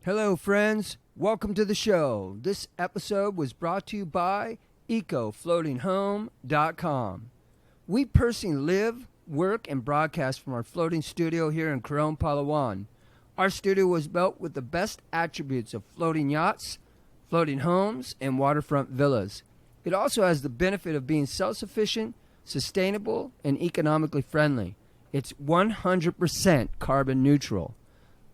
Hello, friends. Welcome to the show. This episode was brought to you by EcoFloatingHome.com. We personally live, work, and broadcast from our floating studio here in Coron, Palawan. Our studio was built with the best attributes of floating yachts, floating homes, and waterfront villas. It also has the benefit of being self-sufficient, sustainable, and economically friendly. It's 100% carbon neutral.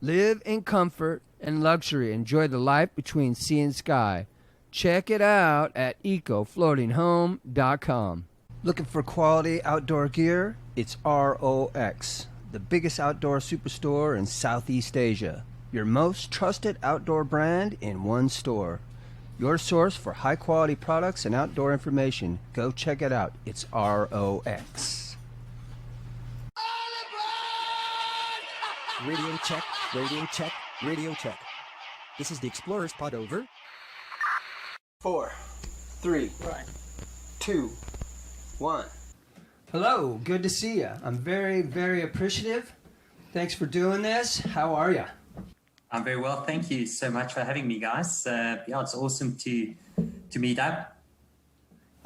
Live in comfort and luxury. Enjoy the life between sea and sky. Check it out at EcoFloatingHome.com. Looking for quality outdoor gear? It's ROX, the biggest outdoor superstore in Southeast Asia. Your most trusted outdoor brand in one store. Your source for high-quality products and outdoor information. Go check it out. It's ROX. Radio check, radio check, radio check. This is the Explorer's Pod over. 4, 3, 2, 1. Hello, good to see you. I'm very, very appreciative. Thanks for doing this. How are you? I'm very well. Thank you so much for having me, guys. It's awesome to meet up.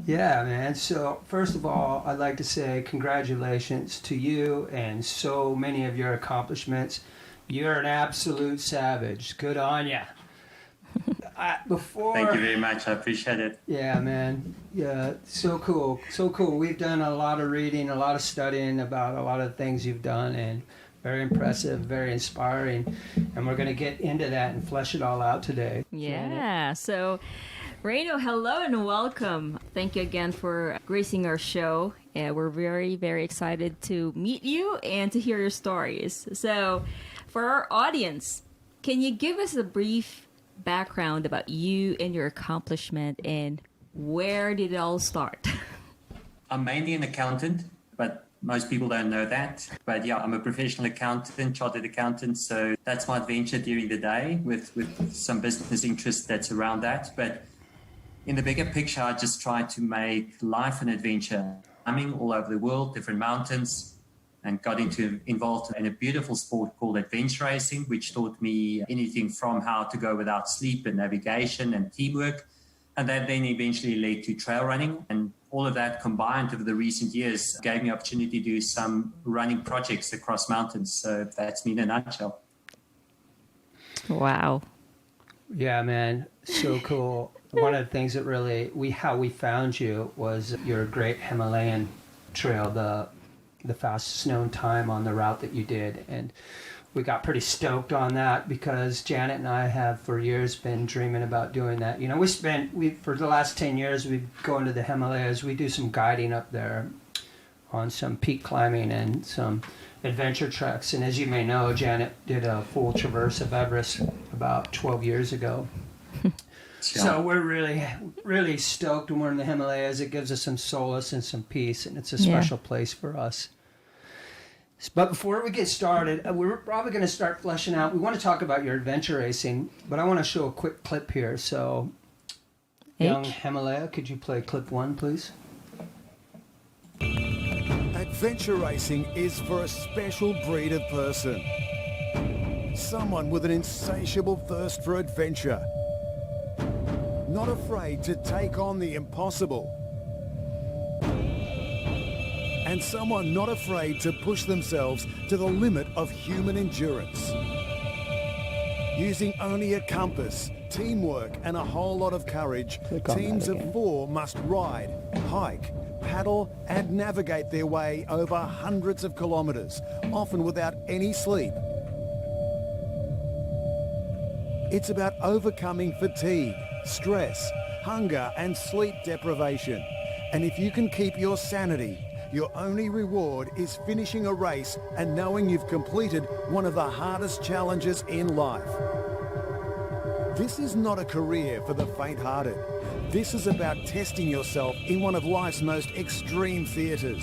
Yeah, man. So first of all, I'd like to say congratulations to you and so many of your accomplishments. You're an absolute savage. Good on you. Thank you very much. I appreciate it. Yeah, man. Yeah, so cool. So cool. We've done a lot of reading, a lot of studying about a lot of things you've done, and very impressive, very inspiring. And we're going to get into that and flesh it all out today. Yeah. So, Ryno, hello and welcome. Thank you again for gracing our show. We're very, very excited to meet you and to hear your stories. So, for our audience, can you give us a brief background about you and your accomplishment, and where did it all start? I'm mainly an accountant, but most people don't know that. But yeah, I'm a professional accountant, chartered accountant. So that's my adventure during the day with some business interests that's around that. But in the bigger picture, I just try to make life an adventure. Climbing all over the world, different mountains, and got involved in a beautiful sport called adventure racing, which taught me anything from how to go without sleep and navigation and teamwork. And that then eventually led to trail running. And all of that combined over the recent years gave me opportunity to do some running projects across mountains. So that's me in a nutshell. Wow. Yeah, man. So cool. One of the things that really, how we found you was your Great Himalayan Trail, the fastest known time on the route that you did. And we got pretty stoked on that because Janet and I have for years been dreaming about doing that. You know, for the last 10 years, we've gone to the Himalayas. We do some guiding up there on some peak climbing and some adventure treks. And as you may know, Janet did a full traverse of Everest about 12 years ago. So we're really, really stoked when we're in the Himalayas. It gives us some solace and some peace, and it's a special place for us. But before we get started, we're probably going to start fleshing out. We want to talk about your adventure racing, but I want to show a quick clip here. So, young Himalaya, could you play clip 1, please? Adventure racing is for a special breed of person. Someone with an insatiable thirst for adventure. Not afraid to take on the impossible. And someone not afraid to push themselves to the limit of human endurance. Using only a compass, teamwork and a whole lot of courage, teams of 4 must ride, hike, paddle and navigate their way over hundreds of kilometers, often without any sleep. It's about overcoming fatigue, stress, hunger and sleep deprivation. And if you can keep your sanity, your only reward is finishing a race and knowing you've completed one of the hardest challenges in life. This is not a career for the faint-hearted. This is about testing yourself in one of life's most extreme theatres.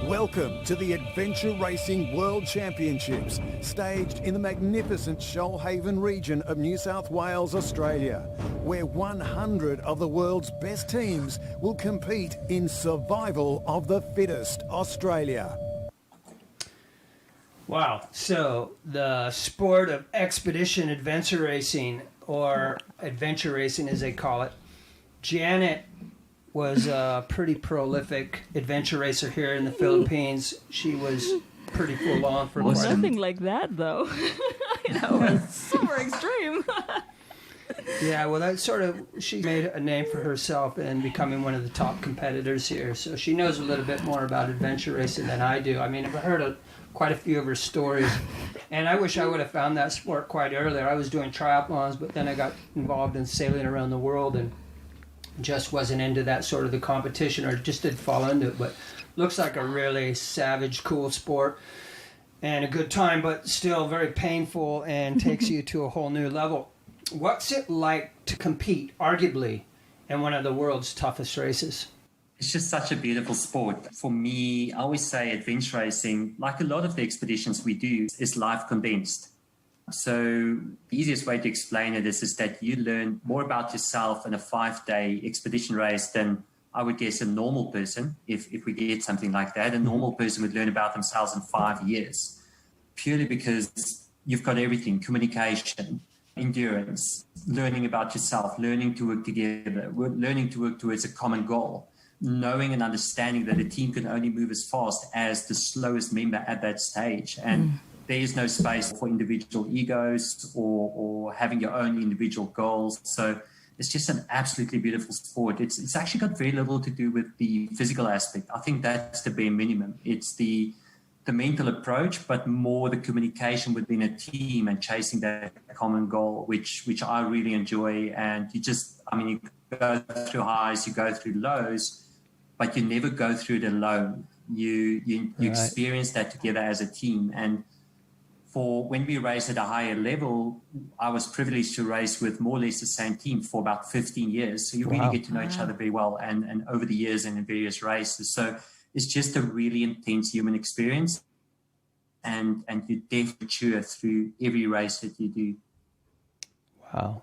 Welcome to the Adventure Racing World Championships, staged in the magnificent Shoalhaven region of New South Wales, Australia, where 100 of the world's best teams will compete in Survival of the Fittest Australia. Wow. So the sport of expedition adventure racing, or adventure racing as they call it. Janet was a pretty prolific adventure racer here in the Philippines. She was pretty full on for quite Nothing like that, though. That was super extreme. Yeah, well, that sort of, she made a name for herself in becoming one of the top competitors here. So she knows a little bit more about adventure racing than I do. I mean, I've heard quite a few of her stories. And I wish I would have found that sport quite earlier. I was doing triathlons, but then I got involved in sailing around the world and just wasn't into that sort of the competition, or just didn't fall into it. But looks like a really savage, cool sport and a good time, but still very painful and takes you to a whole new level. What's it like to compete, arguably, in one of the world's toughest races? It's just such a beautiful sport. For me, I always say adventure racing, like a lot of the expeditions we do, is life condensed. So the easiest way to explain it is that you learn more about yourself in a 5-day expedition race than I would guess a normal person, if we get something like that. A normal person would learn about themselves in 5 years, purely because you've got everything: communication, endurance, learning about yourself, learning to work together, learning to work towards a common goal, knowing and understanding that a team can only move as fast as the slowest member at that stage. And there is no space for individual egos or having your own individual goals. So it's just an absolutely beautiful sport. It's actually got very little to do with the physical aspect. I think that's the bare minimum. It's the mental approach, but more the communication within a team and chasing that common goal, which I really enjoy. And you go through highs, you go through lows, but you never go through it alone. You Right. experience that together as a team. And for when we race at a higher level, I was privileged to race with more or less the same team for about 15 years. So you really get to know each other very well, and over the years and in various races. So it's just a really intense human experience, and you definitely mature through every race that you do.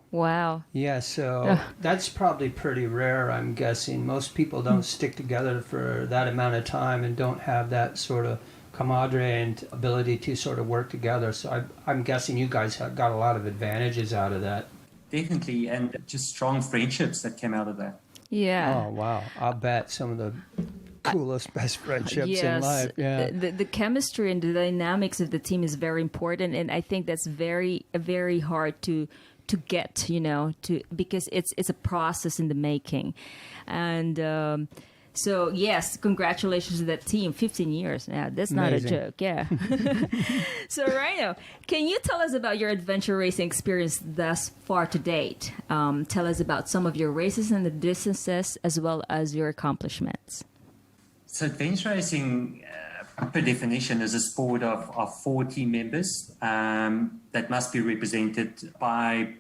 Wow. Yeah, so that's probably pretty rare, I'm guessing. Most people don't stick together for that amount of time and don't have that sort of camaraderie and ability to sort of work together. So I'm guessing you guys have got a lot of advantages out of that. Definitely, and just strong friendships that came out of that. Yeah. Oh, wow. I'll bet some of the coolest, best friendships in life. Yeah. The chemistry and the dynamics of the team is very important, and I think that's very, very hard to get, because it's a process in the making. And so, yes, congratulations to that team. 15 years. Yeah, that's not Amazing. a joke. Yeah. So, Ryno, can you tell us about your adventure racing experience thus far to date? Tell us about some of your races and the distances, as well as your accomplishments. So adventure racing, per definition, is a sport of 4 team members that must be represented by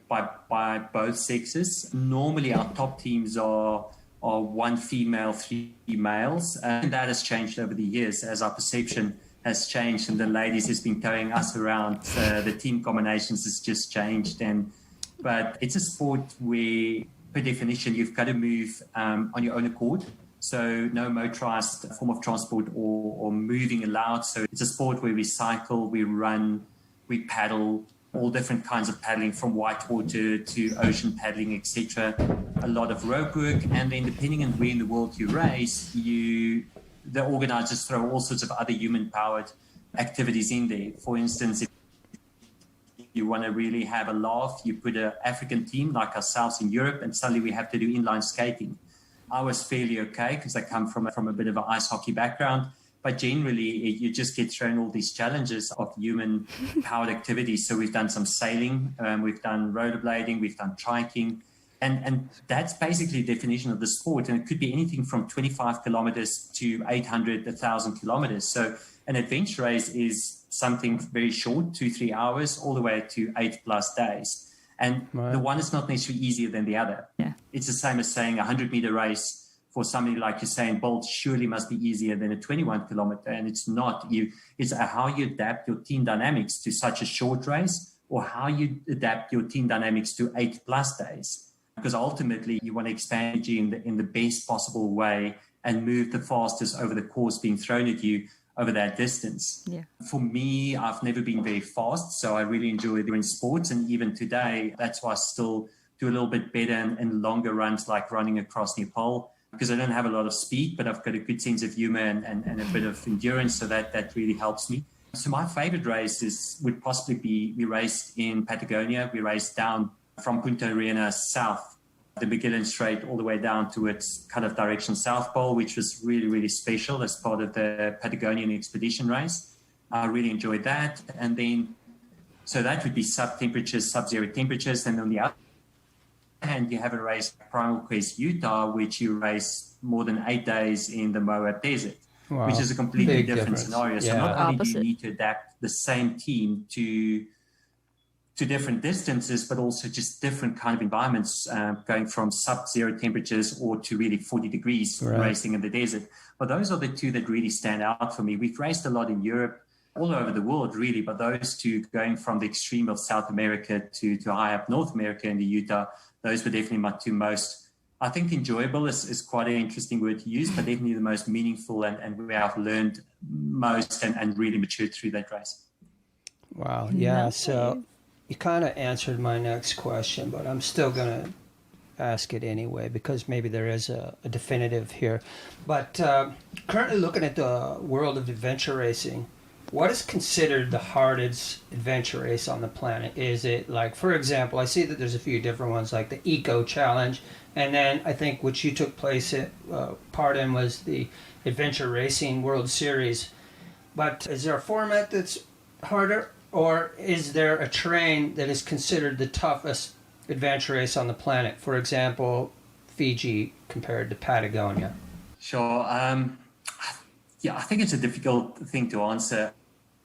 both sexes. Normally, our top teams are 1 female, 3 males, and that has changed over the years as our perception has changed, and the ladies has been towing us around. The team combinations has just changed, but it's a sport where, per definition, you've got to move on your own accord. So no motorized form of transport or moving allowed. So it's a sport where we cycle, we run, we paddle, all different kinds of paddling, from whitewater to ocean paddling, etc. A lot of rope work, and then depending on where in the world you race, the organizers throw all sorts of other human-powered activities in there. For instance, if you want to really have a laugh, you put an African team like ourselves in Europe, and suddenly we have to do inline skating. I was fairly okay because I come from a bit of an ice hockey background, but generally you just get thrown all these challenges of human-powered activities. So we've done some sailing, we've done rollerblading, we've done triking, and that's basically the definition of the sport. And it could be anything from 25 kilometers to 800, 1,000 kilometers. So an adventure race is something very short, 2-3 hours, all the way to 8+ days. And the one is not necessarily easier than the other. Yeah. It's the same as saying a 100-meter race for somebody like Usain Bolt surely must be easier than a 21-kilometer. And it's not. It's how you adapt your team dynamics to such a short race, or how you adapt your team dynamics to 8+ days. Because ultimately, you want to expand energy in the best possible way and move the fastest over the course being thrown at you over that distance. Yeah. For me, I've never been very fast, so I really enjoy doing sports. And even today, that's why I still do a little bit better in longer runs, like running across Nepal, because I don't have a lot of speed, but I've got a good sense of humor and a bit of endurance, so that really helps me. So my favorite races would possibly be, we raced in Patagonia. We raced down from Punta Arenas south, the Magellan Strait, all the way down to its kind of direction South Pole, which was really, really special as part of the Patagonian expedition race. I really enjoyed that. And then, so that would be sub-zero temperatures. And on the other hand, you have a race, Primal Quest Utah, which you race more than 8 days in the Moab Desert, Wow. which is a completely Big different difference. scenario. So Yeah. not only do Opposite. you need to adapt the same team to different distances, but also just different kind of environments, going from sub-zero temperatures or to really 40 degrees Right. racing in the desert. But those are the two that really stand out for me. We've raced a lot in Europe, all over the world, really, but those two, going from the extreme of South America to high up North America in the Utah, those were definitely my two most, I think enjoyable is quite an interesting word to use, but definitely the most meaningful and where I've learned most and really matured through that race. Wow. Yeah. Nice. So you kind of answered my next question, but I'm still going to ask it anyway, because maybe there is a definitive here. But currently looking at the world of adventure racing, what is considered the hardest adventure race on the planet? Is it like, for example, I see that there's a few different ones, like the Eco Challenge, and then I think which you took part in was the Adventure Racing World Series. But is there a format that's harder, or is there a terrain that is considered the toughest adventure race on the planet? For example, Fiji compared to Patagonia. Sure. Yeah, I think it's a difficult thing to answer.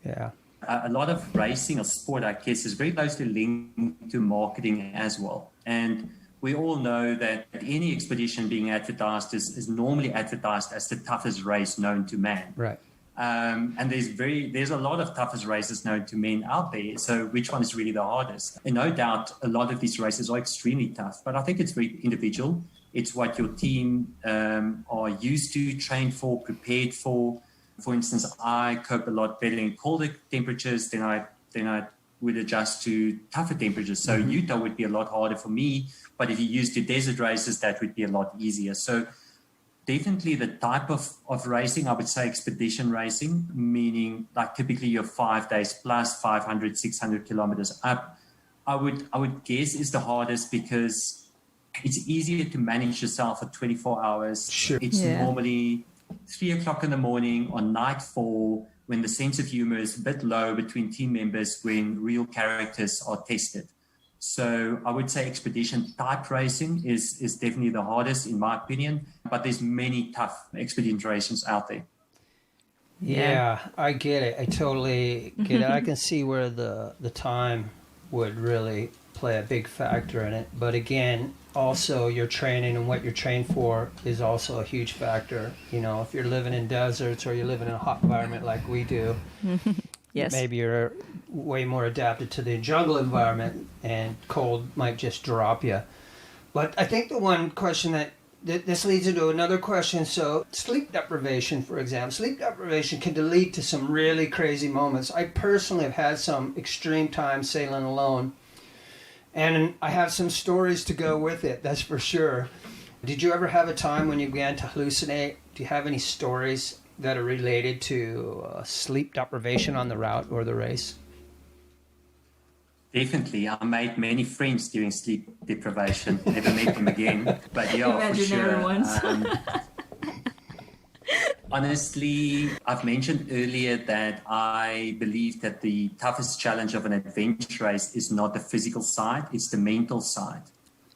Yeah. A lot of racing or sport, I guess, is very closely linked to marketing as well. And we all know that any expedition being advertised is normally advertised as the toughest race known to man. Right. And there's a lot of toughest races known to men out there. So which one is really the hardest? And no doubt a lot of these races are extremely tough, but I think it's very individual. It's what your team are used to, trained for, prepared for. For instance, I cope a lot better in colder temperatures than I would adjust to tougher temperatures. So Utah would be a lot harder for me, but if you used to desert races, that would be a lot easier. So definitely the type of racing, I would say expedition racing, meaning like typically you're 5 days plus 500, 600 kilometers up, I would guess is the hardest, because it's easier to manage yourself for 24 hours. Sure. It's Yeah. normally 3 o'clock in the morning on nightfall, when the sense of humor is a bit low between team members, when real characters are tested. So I would say expedition type racing is definitely the hardest in my opinion, but there's many tough expedition races out there. Yeah, I get it. I totally get it. I can see where the time would really play a big factor in it. But again, also your training and what you're trained for is also a huge factor. You know, if you're living in deserts or you're living in a hot environment like we do, Yes. maybe you're way more adapted to the jungle environment and cold might just drop you. But I think the one question that this leads into another question. So sleep deprivation, for example, sleep deprivation can lead to some really crazy moments. I personally have had some extreme times sailing alone, and I have some stories to go with it, that's for sure. Did you ever have a time when you began to hallucinate? Do you have any stories that are related to sleep deprivation on the route or the race? Definitely. I made many friends during sleep deprivation. Never met them again. But yeah, for Imaginary sure. ones. Honestly, I've mentioned earlier that I believe that the toughest challenge of an adventure race is not the physical side, it's the mental side.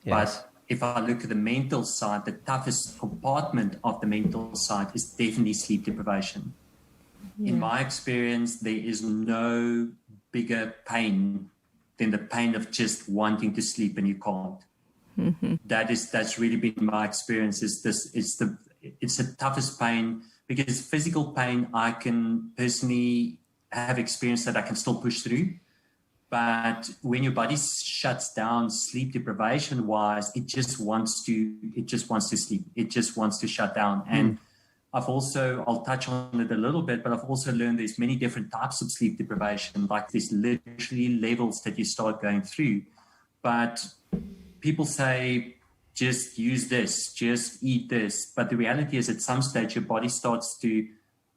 Yes. But if I look at the mental side, the toughest compartment of the mental side is definitely sleep deprivation. In my experience, there is no bigger pain than the pain of just wanting to sleep and you can't. Mm-hmm. That's really been my experience. It's the toughest pain, because physical pain I can personally have experience that I can still push through. But when your body shuts down, sleep deprivation wise, it just wants to sleep. It just wants to shut down. And I'll touch on it a little bit, but I've also learned there's many different types of sleep deprivation, like there's literally levels that you start going through. But people say, just use this, just eat this. But the reality is at some stage, your body starts to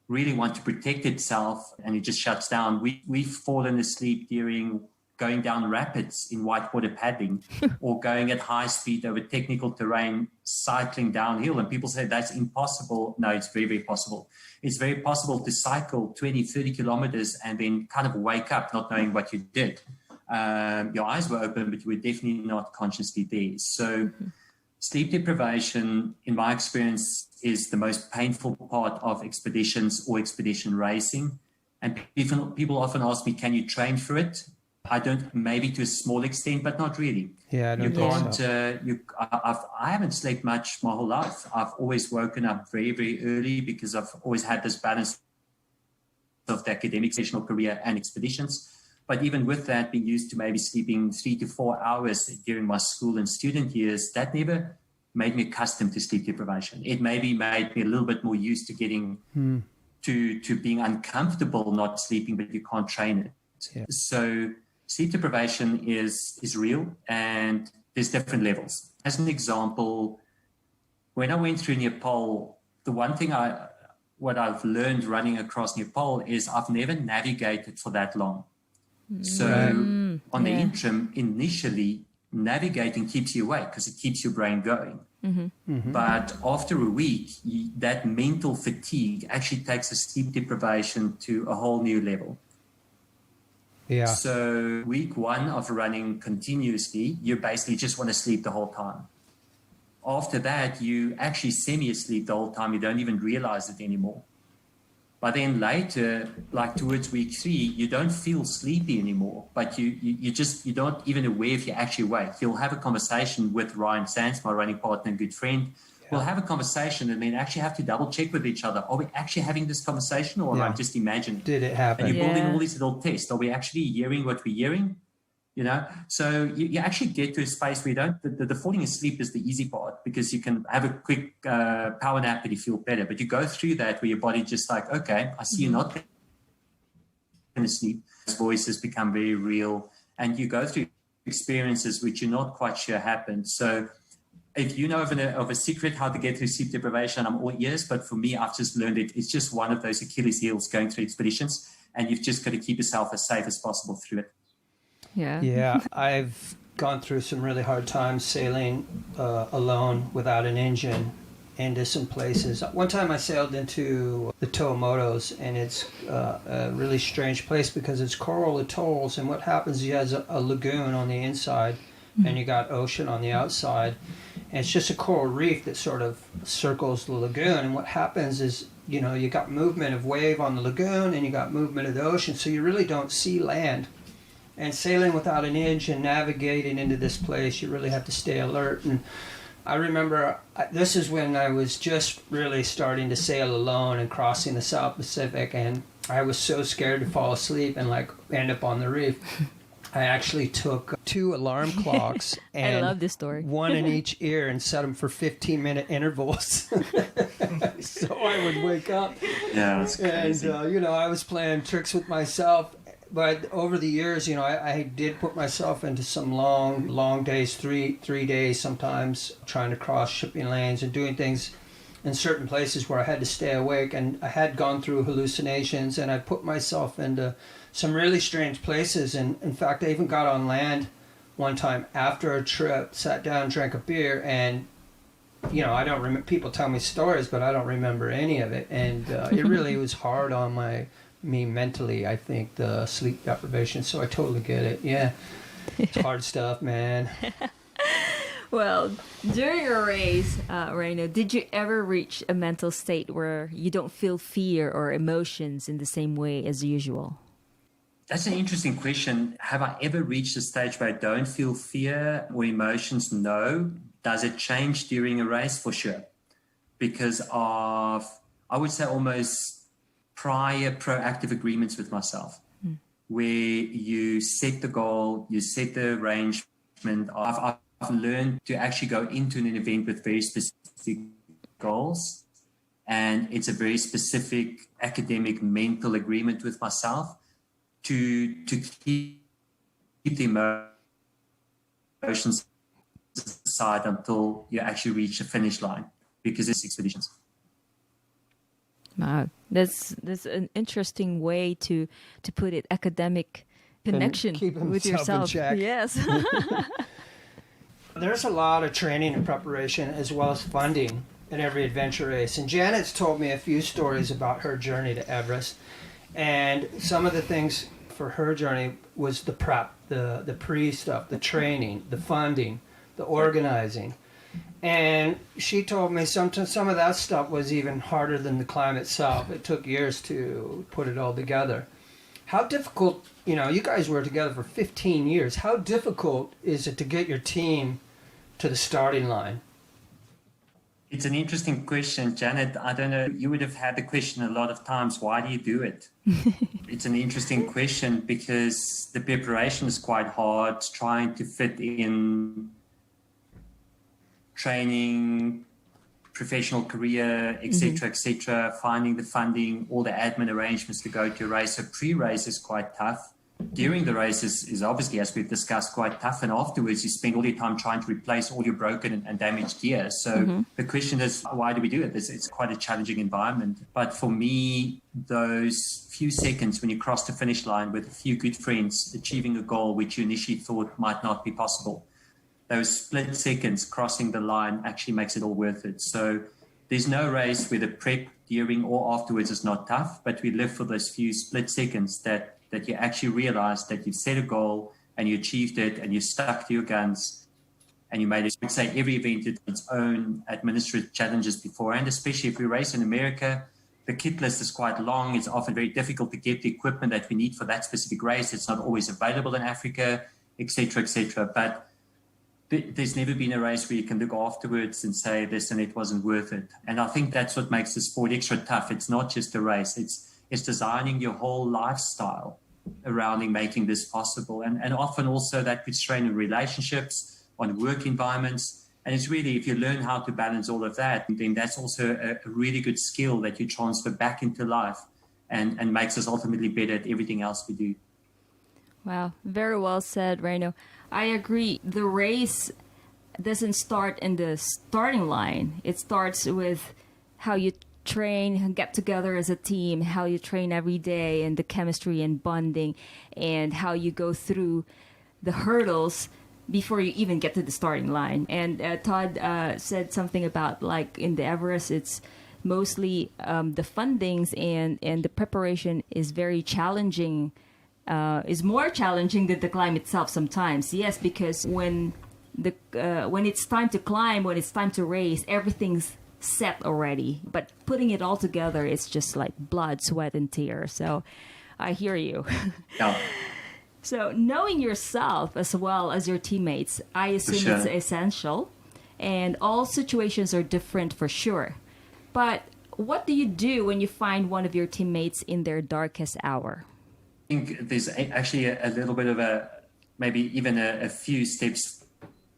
really want to protect itself and it just shuts down. We've fallen asleep during going down rapids in whitewater paddling or going at high speed over technical terrain, cycling downhill. And people say that's impossible. No, it's very, very possible. It's very possible to cycle 20, 30 kilometers and then kind of wake up not knowing what you did. Your eyes were open, but you were definitely not consciously there. So sleep deprivation, in my experience, is the most painful part of expeditions or expedition racing. And people often ask me, can you train for it? I don't, maybe to a small extent, but not really. Yeah, I don't you think can't. I haven't slept much my whole life. I've always woken up very, very early because I've always had this balance of the academic sessional career and expeditions. But even with that, being used to maybe sleeping 3 to 4 hours during my school and student years, that never made me accustomed to sleep deprivation. It maybe made me a little bit more used to getting to being uncomfortable not sleeping, but you can't train it. Yeah. So sleep deprivation is real, and there's different levels. As an example, when I went through Nepal, the one thing what I've learned running across Nepal is I've never navigated for that long. So on the interim, initially, navigating keeps you awake because it keeps your brain going. But after a week, that mental fatigue actually takes a sleep deprivation to a whole new level. Yeah. So week one of running continuously, you basically just want to sleep the whole time. After that, you actually semi-asleep the whole time. You don't even realize it anymore. But then later, like towards week 3, you don't feel sleepy anymore, but you don't even aware if you're actually awake. You'll have a conversation with Ryan Sands, my running partner and good friend. We'll have a conversation and then actually have to double check with each other. Are we actually having this conversation or am I just imagining? Did it happen? And you're building all these little tests. Are we actually hearing what we're hearing? You know, so you actually get to a space where you don't, the falling asleep is the easy part because you can have a quick power nap and you feel better. But you go through that where your body just like, okay, I see you're not going to sleep. Voices become very real and you go through experiences which you're not quite sure happened. So if you know of a secret how to get through sleep deprivation, I'm all ears. But for me, I've just learned it. It's just one of those Achilles heels going through expeditions and you've just got to keep yourself as safe as possible through it. Yeah, I've gone through some really hard times sailing alone without an engine into some places. One time I sailed into the Tuamotus, and it's a really strange place because it's coral atolls, and what happens is you have a lagoon on the inside and you got ocean on the outside, and it's just a coral reef that sort of circles the lagoon, and what happens is, you know, you got movement of wave on the lagoon and you got movement of the ocean, so you really don't see land. And sailing without an engine, navigating into this place, you really have to stay alert. And I remember this is when I was just really starting to sail alone and crossing the South Pacific, and I was so scared to fall asleep and like end up on the reef. I actually took 2 alarm clocks and I love this story. one in each ear and set them for 15-minute intervals. So I would wake up. Yeah, that's crazy. And, you know, I was playing tricks with myself. But over the years, you know, I did put myself into some long days, three days sometimes, trying to cross shipping lanes and doing things in certain places where I had to stay awake. And I had gone through hallucinations, and I put myself into some really strange places. And in fact, I even got on land one time after a trip, sat down, drank a beer, and, you know, I don't remember. People tell me stories, but I don't remember any of it. And it really was hard on me mentally, I think, the sleep deprivation. So I totally get it. Yeah, it's hard stuff, man. Well, during a race, Ryno, did you ever reach a mental state where you don't feel fear or emotions in the same way as usual? That's an interesting question. Have I ever reached a stage where I don't feel fear or emotions? No. Does it change during a race? For sure. Because of, I would say, almost prior proactive agreements with myself, where you set the goal, you set the arrangement. I've learned to actually go into an event with very specific goals And it's a very specific academic mental agreement with myself to keep the emotions aside until you actually reach the finish line, because it's expeditions. Wow, that's an interesting way to put it. Academic connection keep with himself in yourself. check. Yes. There's a lot of training and preparation as well as funding in every adventure race. And Janet's told me a few stories about her journey to Everest. And some of the things for her journey was the prep, the pre-stuff, the training, the funding, the organizing. And she told me some of that stuff was even harder than the climb itself. It took years to put it all together. How difficult, you guys were together for 15 years. How difficult is it to get your team to the starting line? It's an interesting question, Janet. I don't know, you would have had the question a lot of times, why do you do it? It's an interesting question because the preparation is quite hard, trying to fit in training, professional career, etc., finding the funding, all the admin arrangements to go to a race. So pre-race is quite tough. During the race is obviously, as we've discussed, quite tough. And afterwards, you spend all your time trying to replace all your broken and damaged gear. So the question is, why do we do it? It's quite a challenging environment. But for me, those few seconds when you cross the finish line with a few good friends, achieving a goal which you initially thought might not be possible, those split seconds crossing the line actually makes it all worth it. So there's no race where the prep during or afterwards is not tough, but we live for those few split seconds that you actually realize that you've set a goal and you achieved it and you stuck to your guns and you made it. I would say every event has its own administrative challenges beforehand, especially if we race in America. The kit list is quite long. It's often very difficult to get the equipment that we need for that specific race. It's not always available in Africa, etc., etc. But there's never been a race where you can look afterwards and say this and it wasn't worth it. And I think that's what makes the sport extra tough. It's not just a race. It's designing your whole lifestyle around making this possible. And often also that puts strain on relationships, on work environments. And it's really, if you learn how to balance all of that, then that's also a really good skill that you transfer back into life and makes us ultimately better at everything else we do. Wow, very well said, Ryno. I agree. The race doesn't start in the starting line. It starts with how you train, get together as a team, how you train every day, and the chemistry and bonding, and how you go through the hurdles before you even get to the starting line. And Todd said something about, like, in the Everest, it's mostly the fundings and the preparation is very challenging. Is more challenging than the climb itself sometimes. Yes, because when it's time to climb, when it's time to race, everything's set already. But putting it all together, it's just like blood, sweat, and tears. So I hear you. Yeah. So knowing yourself as well as your teammates, I assume it's essential. And all situations are different for sure. But what do you do when you find one of your teammates in their darkest hour? I think there's actually a little bit of maybe even a few steps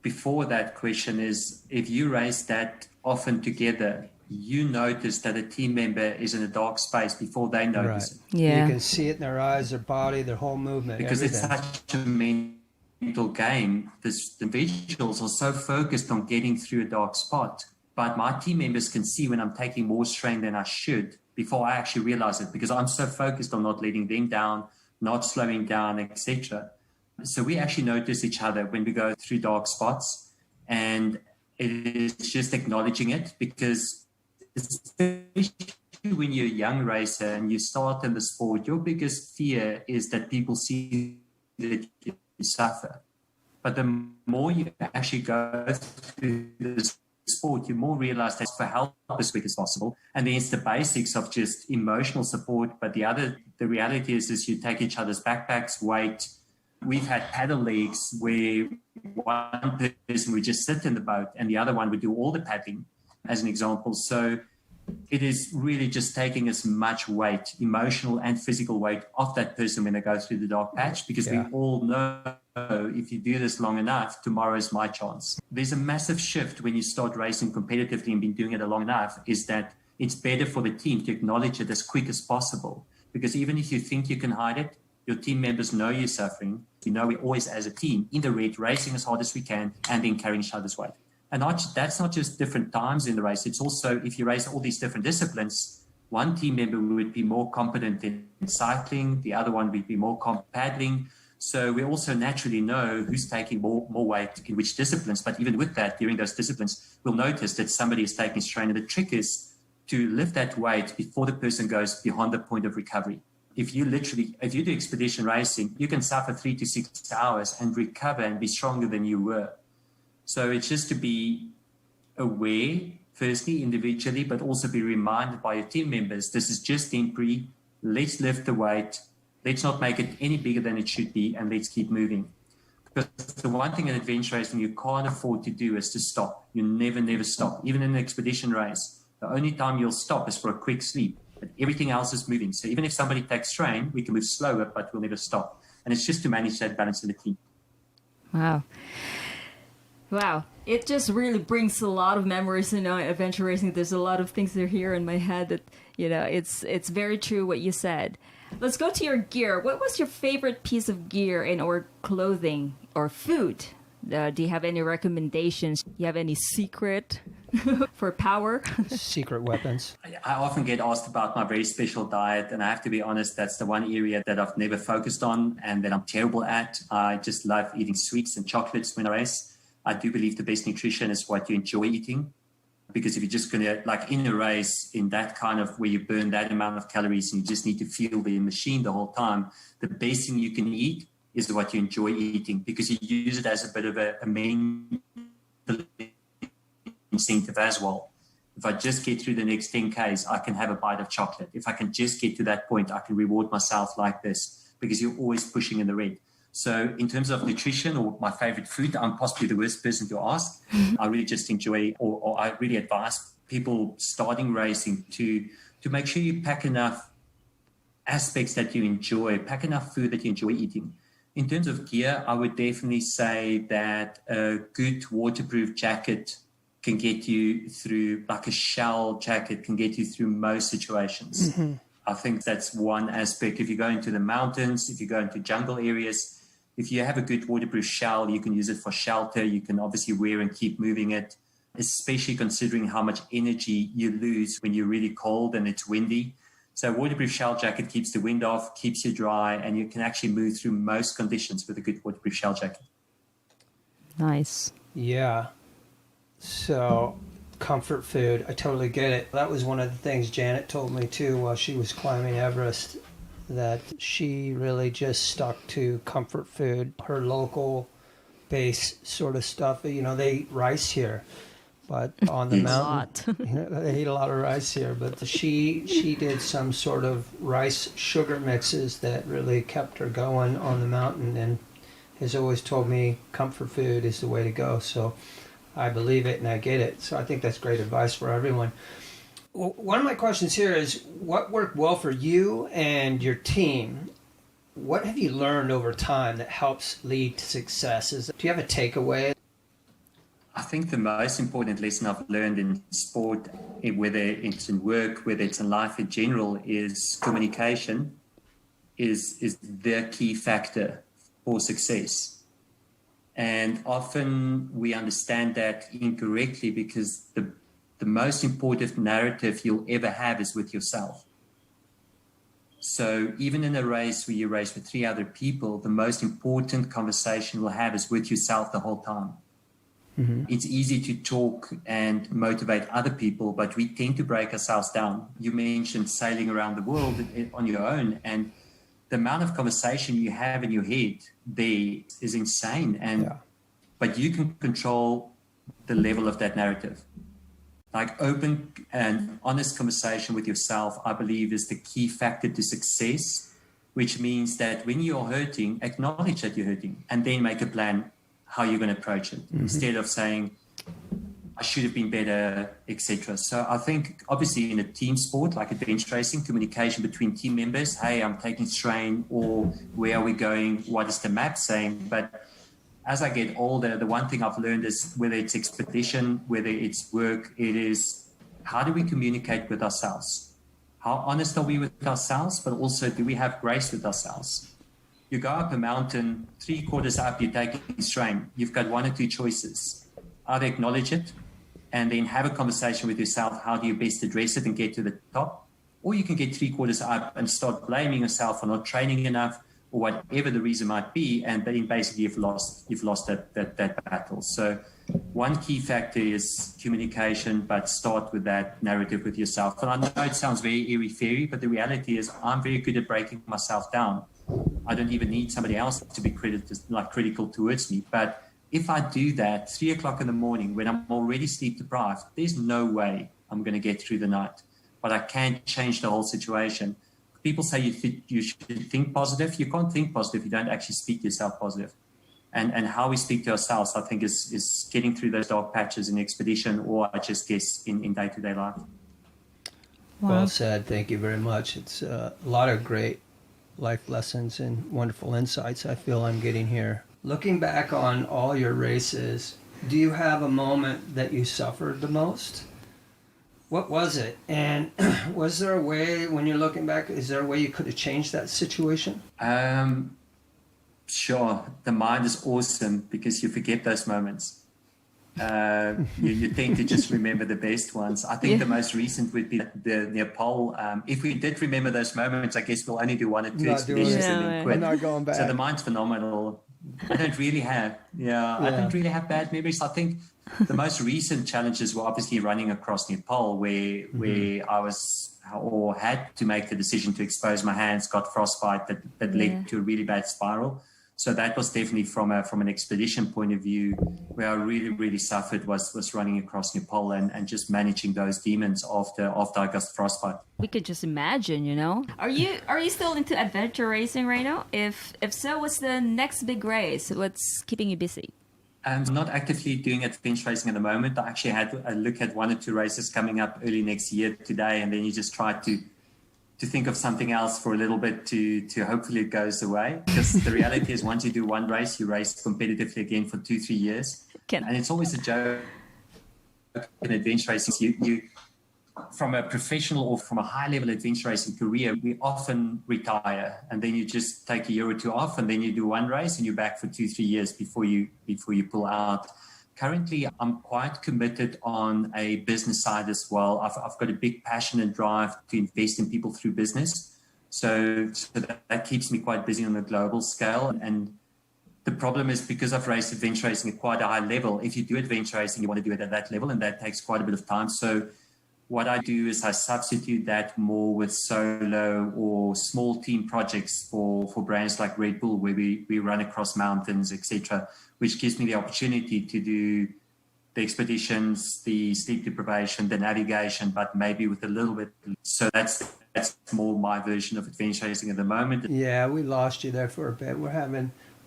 before that question is, if you race that often together, you notice that a team member is in a dark space before they notice it. Yeah. You can see it in their eyes, their body, their whole movement. Because everything. it's such a mental game. The individuals are so focused on getting through a dark spot. But my team members can see when I'm taking more strain than I should before I actually realize it, because I'm so focused on not letting them down, not slowing down, etc. So we actually notice each other when we go through dark spots, and it is just acknowledging it, because especially when you're a young racer and you start in the sport, your biggest fear is that people see that you suffer. But the more you actually go through this sport, you more realize that for help as quick as possible. And then it's the basics of just emotional support. But the reality is you take each other's backpacks, wait. We've had paddle leagues where one person would just sit in the boat and the other one would do all the paddling, as an example. So it is really just taking as much weight, emotional and physical weight, off that person when they go through the dark patch, because we all know if you do this long enough, tomorrow is my chance. There's a massive shift when you start racing competitively and been doing it long enough, is that it's better for the team to acknowledge it as quick as possible. Because even if you think you can hide it, your team members know you're suffering. You know, we're always, as a team, in the red, racing as hard as we can, and then carrying each other's weight. And that's not just different times in the race. It's also, if you race all these different disciplines, one team member would be more competent in cycling, the other one would be more paddling. So we also naturally know who's taking more weight in which disciplines. But even with that, during those disciplines, we'll notice that somebody is taking strain. And the trick is to lift that weight before the person goes beyond the point of recovery. If you do expedition racing, you can suffer 3 to 6 hours and recover and be stronger than you were. So it's just to be aware, firstly, individually, but also be reminded by your team members, this is just temporary. Let's lift the weight. Let's not make it any bigger than it should be, and let's keep moving. Because the one thing in adventure racing you can't afford to do is to stop. You never stop. Even in an expedition race, the only time you'll stop is for a quick sleep. But everything else is moving. So even if somebody takes strain, we can move slower, but we'll never stop. And it's just to manage that balance in the team. Wow. It just really brings a lot of memories, adventure racing. There's a lot of things that are here in my head that, it's very true what you said. Let's go to your gear. What was your favorite piece of gear or clothing or food? Do you have any recommendations? Do you have any secret for power? Secret weapons. I often get asked about my very special diet, and I have to be honest, that's the one area that I've never focused on and that I'm terrible at. I just love eating sweets and chocolates when I race. I do believe the best nutrition is what you enjoy eating. Because if you're just going to, like in a race, in that kind of where you burn that amount of calories and you just need to fuel the machine the whole time, the best thing you can eat is what you enjoy eating, because you use it as a bit of a main incentive as well. If I just get through the next 10 Ks, I can have a bite of chocolate. If I can just get to that point, I can reward myself like this, because you're always pushing in the red. So in terms of nutrition or my favorite food, I'm possibly the worst person to ask. I really just enjoy, or I really advise people starting racing to make sure you pack enough aspects that you enjoy, pack enough food that you enjoy eating. In terms of gear, I would definitely say that a good waterproof jacket can get you through, like a shell jacket can get you through most situations. Mm-hmm. I think that's one aspect. If you go into the mountains, if you go into jungle areas, if you have a good waterproof shell, you can use it for shelter. You can obviously wear and keep moving it, especially considering how much energy you lose when you're really cold and it's windy. So a waterproof shell jacket keeps the wind off, keeps you dry, and you can actually move through most conditions with a good waterproof shell jacket. Nice. Yeah. So comfort food, I totally get it. That was one of the things Janet told me too while she was climbing Everest, that she really just stuck to comfort food, her local base sort of stuff. They eat rice here, but on the mountain, they eat a lot of rice here. But she did some sort of rice sugar mixes that really kept her going on the mountain, and has always told me comfort food is the way to go. So I believe it and I get it. So I think that's great advice for everyone. Well, one of my questions here is, what worked well for you and your team? What have you learned over time that helps lead to success? Do you have a takeaway? I think the most important lesson I've learned in sport, whether it's in work, whether it's in life in general, is communication is the key factor for success. And often we understand that incorrectly, because the most important narrative you'll ever have is with yourself. So even in a race where you race with 3 other people, the most important conversation you'll have is with yourself the whole time. Mm-hmm. It's easy to talk and motivate other people, but we tend to break ourselves down. You mentioned sailing around the world on your own, and the amount of conversation you have in your head there is insane. But you can control the level of that narrative. Like open and honest conversation with yourself, I believe, is the key factor to success, which means that when you're hurting, acknowledge that you're hurting and then make a plan how you're going to approach it, instead of saying, I should have been better, etc. So I think obviously in a team sport like adventure racing, communication between team members, hey, I'm taking strain, or where are we going? What is the map saying? But as I get older, the one thing I've learned is, whether it's expedition, whether it's work, it is how do we communicate with ourselves? How honest are we with ourselves, but also do we have grace with ourselves? You go up a mountain, 3/4 up, you're taking strain. You've got one or two choices. Either acknowledge it and then have a conversation with yourself. How do you best address it and get to the top? Or you can get 3/4 up and start blaming yourself for not training enough or whatever the reason might be. And then basically you've lost that battle. So one key factor is communication, but start with that narrative with yourself. And I know it sounds very airy-fairy, but the reality is I'm very good at breaking myself down. I don't even need somebody else to be critical towards me. But if I do that 3 o'clock in the morning when I'm already sleep deprived, there's no way I'm going to get through the night. But I can't change the whole situation. People say you should think positive. You can't think positive if you don't actually speak to yourself positive. And how we speak to ourselves, I think, is getting through those dark patches in expedition, or I just guess in day-to-day life. Wow. Well said. Thank you very much. It's a lot of great life lessons and wonderful insights I feel I'm getting here. Looking back on all your races, do you have a moment that you suffered the most? What was it? And was there a way, when you're looking back, is there a way you could have changed that situation? Sure. The mind is awesome because you forget those moments. You tend to just remember the best ones. I think the most recent would be the Nepal. If we did remember those moments, I guess we'll only do one or two expeditions and then quit. I'm not going back. So the mind's phenomenal. I don't really have bad memories. I think the most recent challenges were obviously running across Nepal, where I was or had to make the decision to expose my hands, got frostbite that led to a really bad spiral. So that was definitely from an expedition point of view where I really, really suffered was running across Nepal and just managing those demons after I got frostbite. We could just imagine, you know. Are you still into adventure racing, Ryno? If so, what's the next big race? What's keeping you busy? I'm not actively doing adventure racing at the moment. I actually had a look at one or two races coming up early next year today, and then you just try to think of something else for a little bit to hopefully it goes away. Because the reality is once you do one race, you race competitively again for 2-3 years. And it's always a joke in adventure racing. You from a professional or from a high-level adventure racing career, we often retire and then you just take a year or two off and then you do one race and you're back for 2-3 years before you pull out. Currently, I'm quite committed on a business side as well. I've got a big passion and drive to invest in people through business. So that keeps me quite busy on a global scale. And the problem is because I've raced adventure racing at quite a high level, if you do adventure racing, you want to do it at that level, and that takes quite a bit of time. So what I do is I substitute that more with solo or small team projects for brands like Red Bull, where we run across mountains, etc., which gives me the opportunity to do the expeditions, the sleep deprivation, the navigation, but maybe with a little bit. So that's more my version of adventure racing at the moment. Yeah, we lost you there for a bit.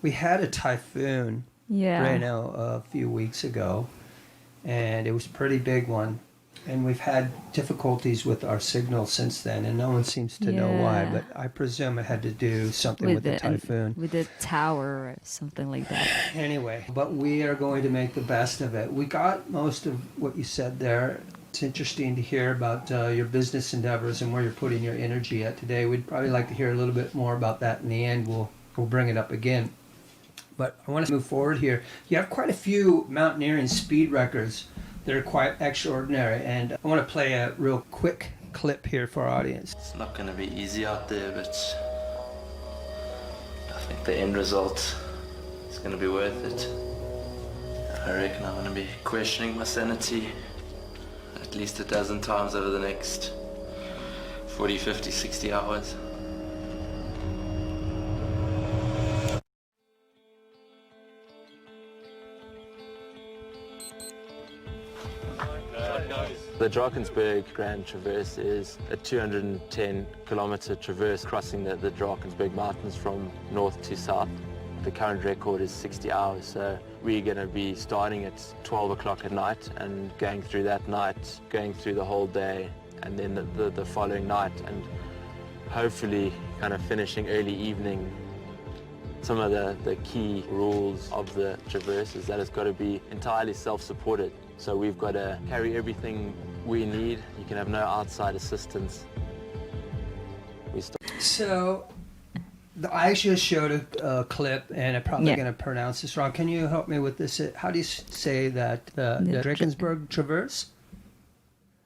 We had a typhoon, Ryno, a few weeks ago, and it was a pretty big one. And we've had difficulties with our signal since then, and no one seems to know why, but I presume it had to do something with the typhoon. With the tower or something like that. Anyway, but we are going to make the best of it. We got most of what you said there. It's interesting to hear about your business endeavors and where you're putting your energy at today. We'd probably like to hear a little bit more about that in the end. We'll bring it up again. But I want to move forward here. You have quite a few mountaineering speed records. They're quite extraordinary, and I want to play a real quick clip here for our audience. It's not going to be easy out there, but I think the end result is going to be worth it. I reckon I'm going to be questioning my sanity at least a dozen times over the next 40, 50, 60 hours. The Drakensberg Grand Traverse is a 210-kilometer traverse crossing the Drakensberg Mountains from north to south. The current record is 60 hours, so we're going to be starting at 12 o'clock at night and going through that night, going through the whole day, and then the following night, and hopefully kind of finishing early evening. Some of the key rules of the traverse is that it's got to be entirely self-supported. So we've got to carry everything we need. You can have no outside assistance. So, I just showed a clip, and I'm probably going to pronounce this wrong. Can you help me with this? How do you say that? The Drakensberg Traverse?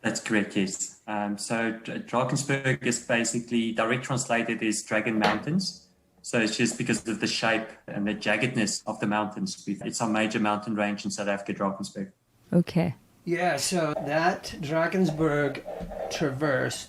That's correct, yes. So Drakensberg is basically, direct translated, is Dragon Mountains. So it's just because of the shape and the jaggedness of the mountains. It's our major mountain range in South Africa, Drakensberg. Okay. Yeah, so that Drakensberg Traverse,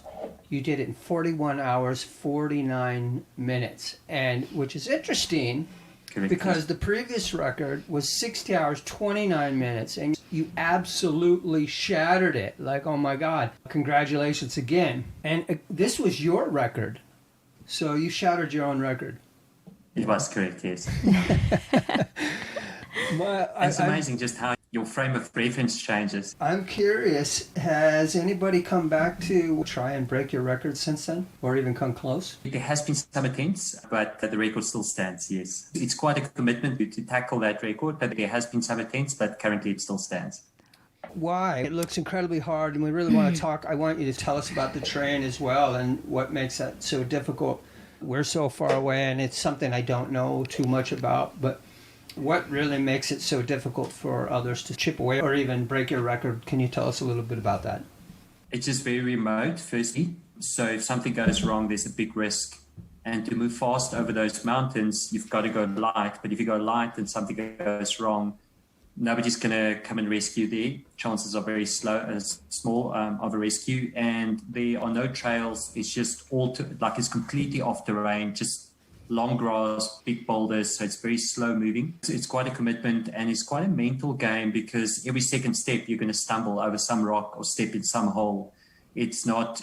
you did it in 41 hours, 49 minutes, and which is interesting because the previous record was 60 hours, 29 minutes, and you absolutely shattered it. Like, oh my God, congratulations again. And this was your record, so you shattered your own record. It was correct, yes. It's amazing just how your frame of reference changes. I'm curious, has anybody come back to try and break your record since then, or even come close? There has been some attempts, but the record still stands, yes. It's quite a commitment to tackle that record, but there has been some attempts, but currently it still stands. Why? It looks incredibly hard, and we really want to talk. I want you to tell us about the terrain as well and what makes that so difficult. We're so far away, and it's something I don't know too much about, but what really makes it so difficult for others to chip away or even break your record? Can you tell us a little bit about that? It's just very remote, firstly. So if something goes wrong, there's a big risk. And to move fast over those mountains, you've got to go light. But if you go light and something goes wrong, nobody's going to come and rescue there. Chances are very small of a rescue. And there are no trails. It's just it's completely off terrain, just long grass, big boulders, so it's very slow moving. It's quite a commitment, and it's quite a mental game because every second step you're going to stumble over some rock or step in some hole. It's not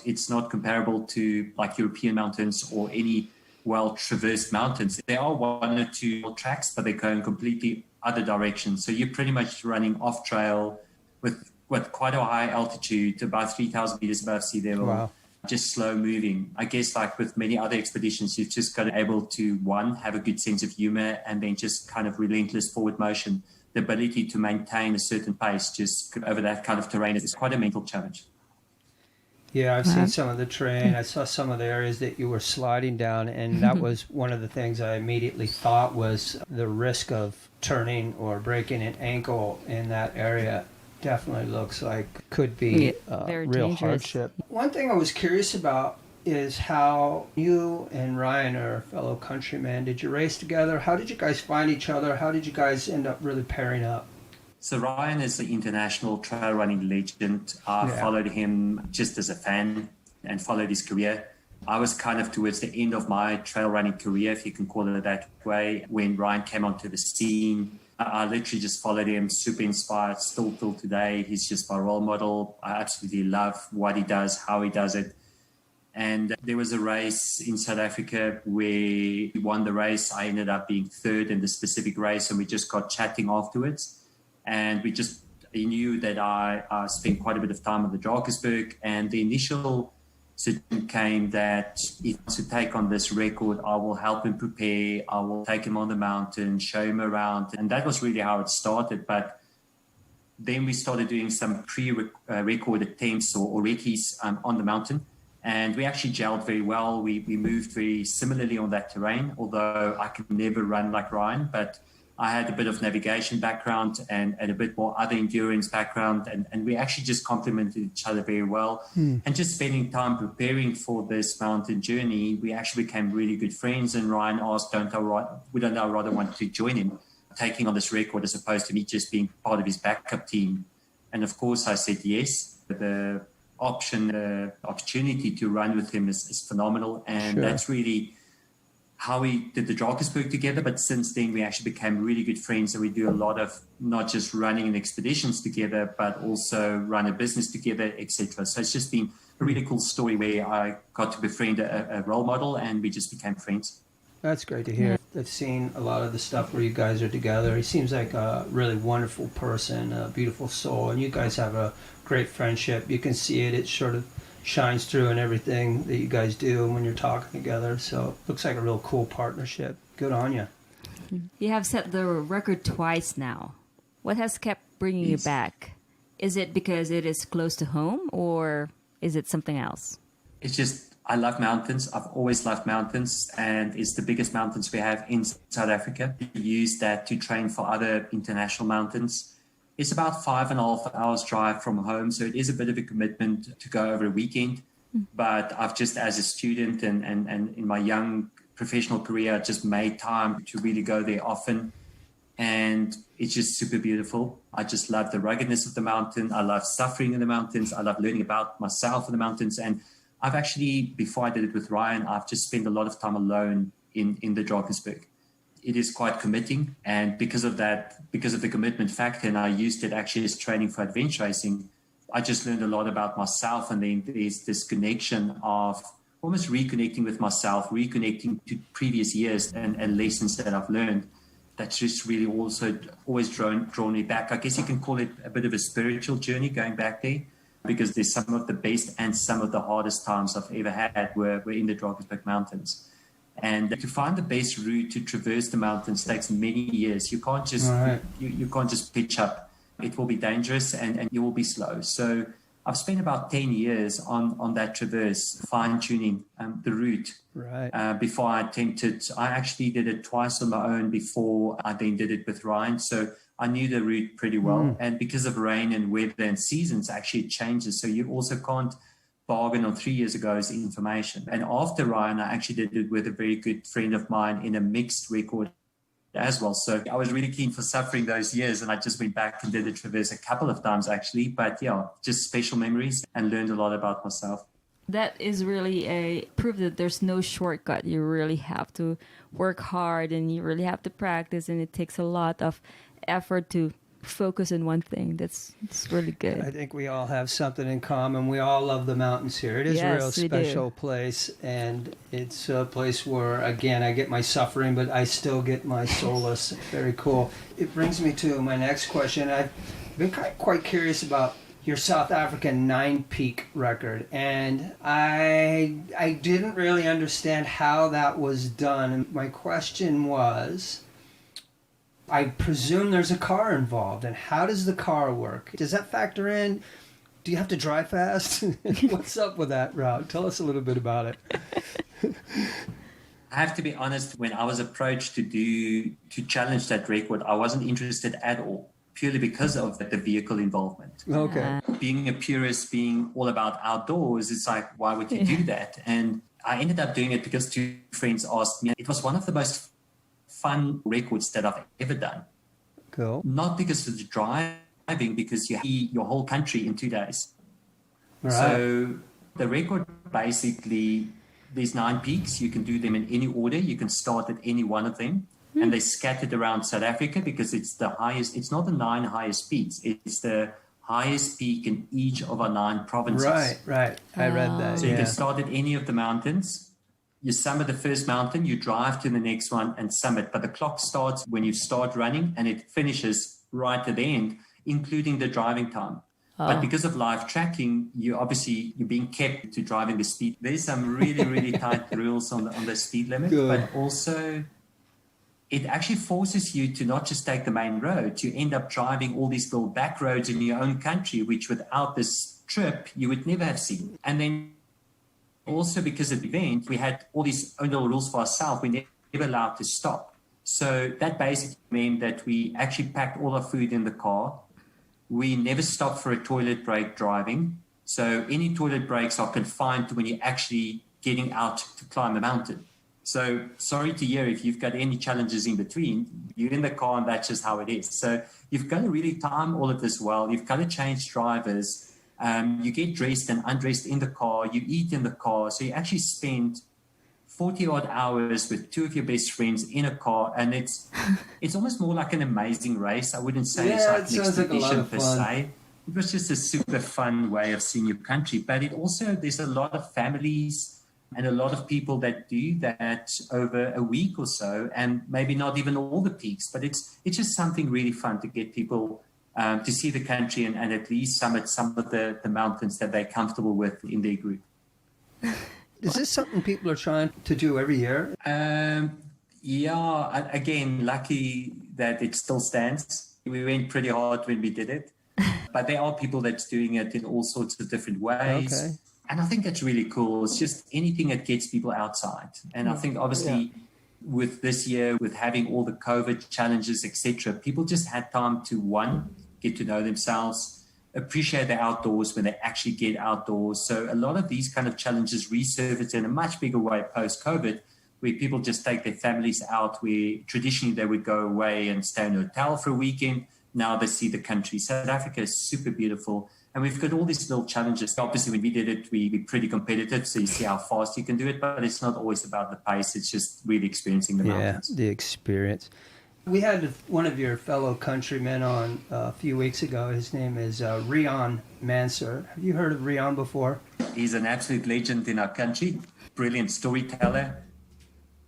comparable to like European mountains or any well-traversed mountains. There are one or two tracks, but they go in completely other directions. So you're pretty much running off trail with quite a high altitude, about 3,000 meters above sea level. Wow. Just slow moving. I guess like with many other expeditions, you've just got to be able to, one, have a good sense of humor, and then just kind of relentless forward motion. The ability to maintain a certain pace just over that kind of terrain is quite a mental challenge. Yeah, I've seen some of the terrain. I saw some of the areas that you were sliding down, and that was one of the things I immediately thought was the risk of turning or breaking an ankle in that area. Definitely looks like could be very real dangerous. hardship. One thing I was curious about is how you and Ryan are fellow countrymen. Did you race together? How did you guys find each other? How did you guys end up really pairing up? So Ryan is the international trail running legend. I followed him just as a fan and followed his career. I was kind of towards the end of my trail running career, if you can call it that way, when Ryan came onto the scene. I literally just followed him, super inspired, still till today. He's just my role model. I absolutely love what he does, how he does it. And there was a race in South Africa where he won the race. I ended up being third in the specific race, and we just got chatting afterwards. And he knew that I spent quite a bit of time on the Drakensberg, and the initial suggestion came that if he wants to take on this record, I will help him prepare. I will take him on the mountain, show him around. And that was really how it started. But then we started doing some pre-record attempts or recce's on the mountain. And we actually gelled very well. We moved very similarly on that terrain, although I could never run like Ryan. But I had a bit of navigation background and a bit more other endurance background. And we actually just complemented each other very well. And just spending time preparing for this mountain journey, we actually became really good friends. And Ryan asked, wouldn't I rather want to join him taking on this record as opposed to me just being part of his backup team? And of course, I said yes. The opportunity to run with him is phenomenal. And that's really how we did the Drakensberg together. But since then, we actually became really good friends, and we do a lot of not just running and expeditions together, but also run a business together, etc. So it's just been a really cool story where I got to befriend a role model, and we just became friends. That's great to hear. I've seen a lot of the stuff where you guys are together. He seems like a really wonderful person, a beautiful soul, and you guys have a great friendship. You can see it. It sort of shines through in everything that you guys do when you're talking together. So it looks like a real cool partnership. Good on you. You have set the record twice now. What has kept bringing you back? Is it because it is close to home, or is it something else? It's just, I love mountains. I've always loved mountains, and it's the biggest mountains we have in South Africa. We use that to train for other international mountains. It's about 5.5 hours drive from home, so it is a bit of a commitment to go over a weekend. But I've just, as a student and in my young professional career, just made time to really go there often. And it's just super beautiful. I just love the ruggedness of the mountain. I love suffering in the mountains. I love learning about myself in the mountains. And I've actually, before I did it with Ryan, I've just spent a lot of time alone in the Drakensberg. It is quite committing. And because of that, because of the commitment factor, and I used it actually as training for adventure racing, I just learned a lot about myself. And then there's this connection of almost reconnecting with myself, reconnecting to previous years and lessons that I've learned. That's just really also always drawn me back. I guess you can call it a bit of a spiritual journey going back there, because there's some of the best and some of the hardest times I've ever had were in the Drakensberg Mountains. And to find the best route to traverse the mountains takes many years. You can't just you can't just pitch up. It will be dangerous and you will be slow. So I've spent about 10 years on that traverse, fine-tuning the route. Before I attempted. I actually did it twice on my own before I then did it with Ryan. So I knew the route pretty well. And because of rain and weather and seasons, actually it changes. So you also can't bargain on 3 years ago's information. And after Ryan, I actually did it with a very good friend of mine in a mixed record as well. So I was really keen for suffering those years, and I just went back and did the traverse a couple of times actually. But yeah, just special memories and learned a lot about myself. That is really a proof that there's no shortcut. You really have to work hard and you really have to practice, and it takes a lot of effort to focus on one thing. It's really good. I think we all have something in common. We all love the mountains here. It is a real special place, and it's a place where, again, I get my suffering, but I still get my solace. Very cool. It brings me to my next question. I've been quite curious about your South African 9-peak record, and I didn't really understand how that was done. And my question was, I presume there's a car involved, and how does the car work? Does that factor in? Do you have to drive fast? What's up with that route? Tell us a little bit about it. I have to be honest, when I was approached to challenge that record, I wasn't interested at all, purely because of the vehicle involvement. Okay. Being a purist, being all about outdoors, it's like, why would you do that? And I ended up doing it because two friends asked me. It was one of the most fun records that I've ever done. Cool. Not because of the driving, because you see your whole country in 2 days. Right. So the record basically, there's 9 peaks. You can do them in any order. You can start at any one of them. And they're scattered around South Africa because it's the highest. It's not the 9 highest peaks. It's the highest peak in each of our 9 provinces. Right. I read that. So you can start at any of the mountains. You summit the first mountain, you drive to the next one and summit. But the clock starts when you start running and it finishes right at the end, including the driving time. But because of live tracking, you're being kept to driving the speed. There's some really, really tight rules on the speed limit, but also it actually forces you to not just take the main road. You end up driving all these little back roads in your own country, which without this trip, you would never have seen. And then also because of the event, we had all these own little rules for ourselves. We never allowed to stop. So that basically meant that we actually packed all our food in the car. We never stopped for a toilet break driving. So any toilet breaks are confined to when you're actually getting out to climb a mountain. So sorry to hear if you've got any challenges in between. You're in the car and that's just how it is. So you've got to really time all of this well. You've got to change drivers. You get dressed and undressed in the car. You eat in the car. So you actually spend 40-odd hours with 2 of your best friends in a car. And it's almost more like an amazing race. I wouldn't say it's like an expedition per se. It was just a super fun way of seeing your country. But it also, there's a lot of families and a lot of people that do that over a week or so, and maybe not even all the peaks. But it's just something really fun to get people to see the country and at least summit some of the mountains that they're comfortable with in their group. Is this something people are trying to do every year? Yeah, again, lucky that it still stands. We went pretty hard when we did it. But there are people that's doing it in all sorts of different ways. Okay. And I think that's really cool. It's just anything that gets people outside. And I think obviously with this year, with having all the COVID challenges, etc., people just had time to, one, get to know themselves, appreciate the outdoors when they actually get outdoors. So a lot of these kind of challenges resurfaced in a much bigger way post-COVID, where people just take their families out, where traditionally they would go away and stay in a hotel for a weekend. Now they see the country. South Africa is super beautiful. And we've got all these little challenges. Obviously, when we did it, we were pretty competitive. So you see how fast you can do it. But it's not always about the pace. It's just really experiencing the mountains. Yeah, the experience. We had one of your fellow countrymen on a few weeks ago. His name is Ryno Griesel. Have you heard of Ryno before? He's an absolute legend in our country. Brilliant storyteller.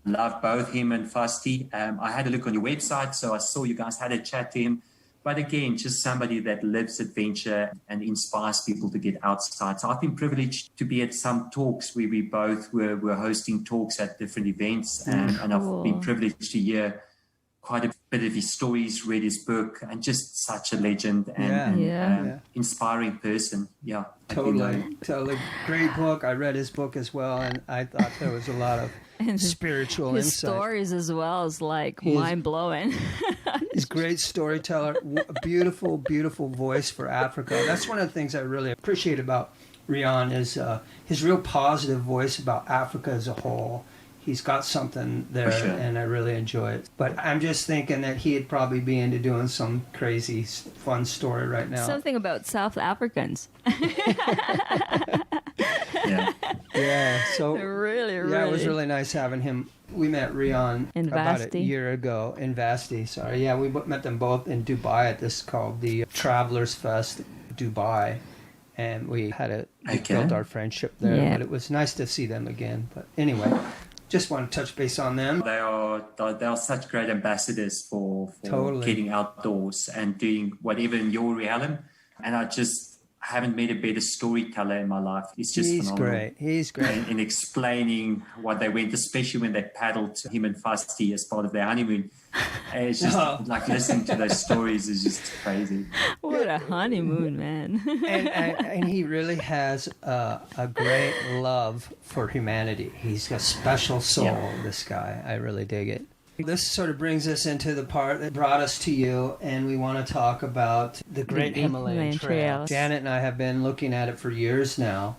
Love both him and Fasti. I had a look on your website, so I saw you guys had a chat to him. But again, just somebody that lives adventure and inspires people to get outside. So I've been privileged to be at some talks where we both were hosting talks at different events. And I've been privileged to hear quite a bit of his stories, read his book, and just such a legend and inspiring person. Yeah. Totally. Great book. I read his book as well, and I thought there was a lot of spiritual his insight. Stories as well is like mind-blowing. He's a great storyteller, a beautiful, beautiful voice for Africa. That's one of the things I really appreciate about Ryno is his real positive voice about Africa as a whole. He's got something there, and I really enjoy it. But I'm just thinking that he'd probably be into doing some crazy, fun story right now. Something about South Africans. Yeah, so really. Yeah, it was really nice having him. We met Ryno about a year ago in Vasti. Sorry, yeah, we met them both in Dubai at this called the Travelers Fest Dubai, and we built our friendship there. Yeah. But it was nice to see them again. But anyway, just want to touch base on them. They are such great ambassadors for getting outdoors and doing whatever in your realm. And I haven't met a better storyteller in my life. He's just phenomenal. He's great. In explaining what they went, especially when they paddled to him and Fasti as part of their honeymoon. And it's just like listening to those stories is just crazy. What a honeymoon, man. and he really has a great love for humanity. He's a special soul, this guy. I really dig it. This sort of brings us into the part that brought us to you, and we want to talk about the Great Himalayan Trail. Janet and I have been looking at it for years now,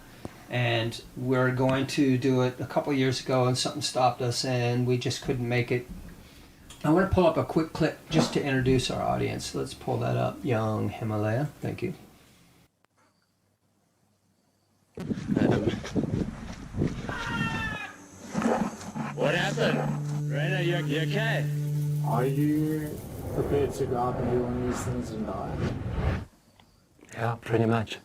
and we're going to do it a couple years ago, and something stopped us, and we just couldn't make it. I want to pull up a quick clip just to introduce our audience. Let's pull that up. Young Himalaya. Thank you. What happened? Ryno, you okay? Are you prepared to go up and do one of these things and die? Yeah, pretty much.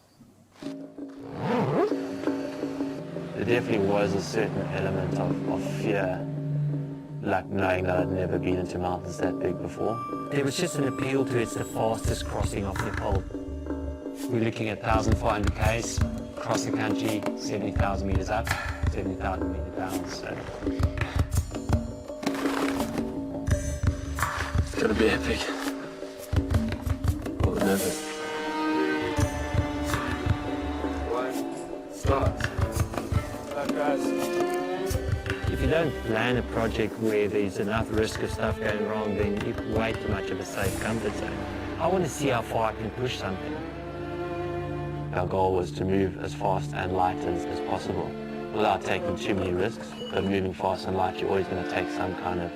There definitely was a certain element of fear, like knowing that I'd never been into mountains that big before. There was just an appeal to it's the fastest crossing of Nepal. We're looking at 1,400 k's, crossing country, 70,000 meters up, 70,000 meters down. So it's gonna be epic. All nervous. If you don't plan a project where there's enough risk of stuff going wrong, then you're way too much of a safe comfort zone. I want to see how far I can push something. Our goal was to move as fast and light as possible without taking too many risks. But moving fast and light, you're always going to take some kind of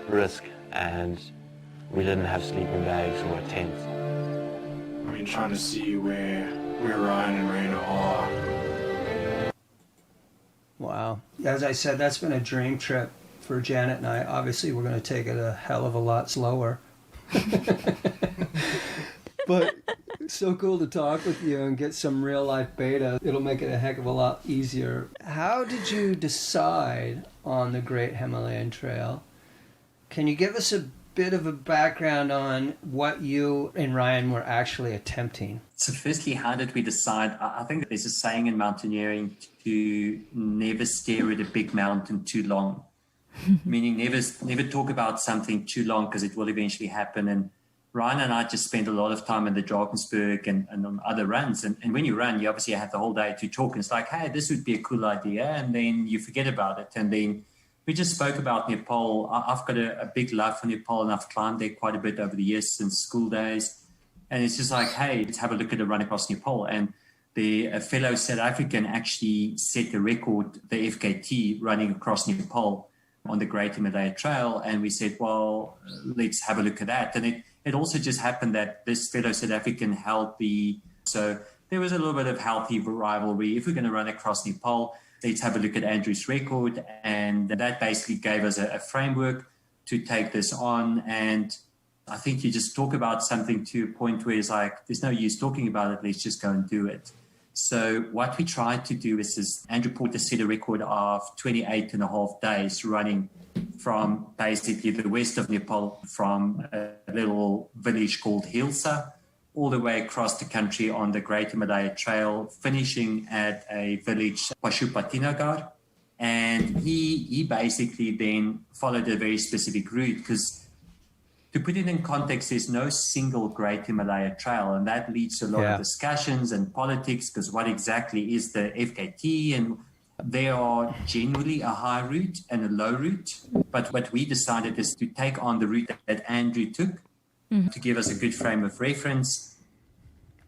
risk, and we didn't have sleeping bags or a tent. I've been trying to see where Ryan and Ryno are. Wow. As I said, that's been a dream trip for Janet and I. Obviously, we're going to take it a hell of a lot slower. But it's so cool to talk with you and get some real life beta. It'll make it a heck of a lot easier. How did you decide on the Great Himalayan Trail? Can you give us a bit of a background on what you and Ryan were actually attempting? So firstly, how did we decide? I think there's a saying in mountaineering to never stare at a big mountain too long. Meaning never talk about something too long, because it will eventually happen. And Ryan and I just spent a lot of time in the Drakensberg and on other runs. And when you run, you obviously have the whole day to talk. And it's like, hey, this would be a cool idea. And then you forget about it. And then we just spoke about Nepal. I've got a big love for Nepal, and I've climbed there quite a bit over the years since school days. And it's just like, hey, let's have a look at a run across Nepal. And a fellow South African actually set the record, the FKT, running across Nepal on the Great Himalaya Trail. And we said, well, let's have a look at that. And it also just happened that this fellow South African held so there was a little bit of healthy rivalry. If we're going to run across Nepal, let's have a look at Andrew's record. And that basically gave us a framework to take this on. And I think you just talk about something to a point where it's like, there's no use talking about it, let's just go and do it. So what we tried to do is Andrew Porter set a record of 28 and a half days running from basically the west of Nepal, from a little village called Hilsa, all the way across the country on the Great Himalaya Trail, finishing at a village, Pashupatinagar. And he basically then followed a very specific route, because to put it in context, there's no single Great Himalaya Trail, and that leads to a lot of discussions and politics, because what exactly is the FKT? And there are generally a high route and a low route. But what we decided is to take on the route that Andrew took to give us a good frame of reference.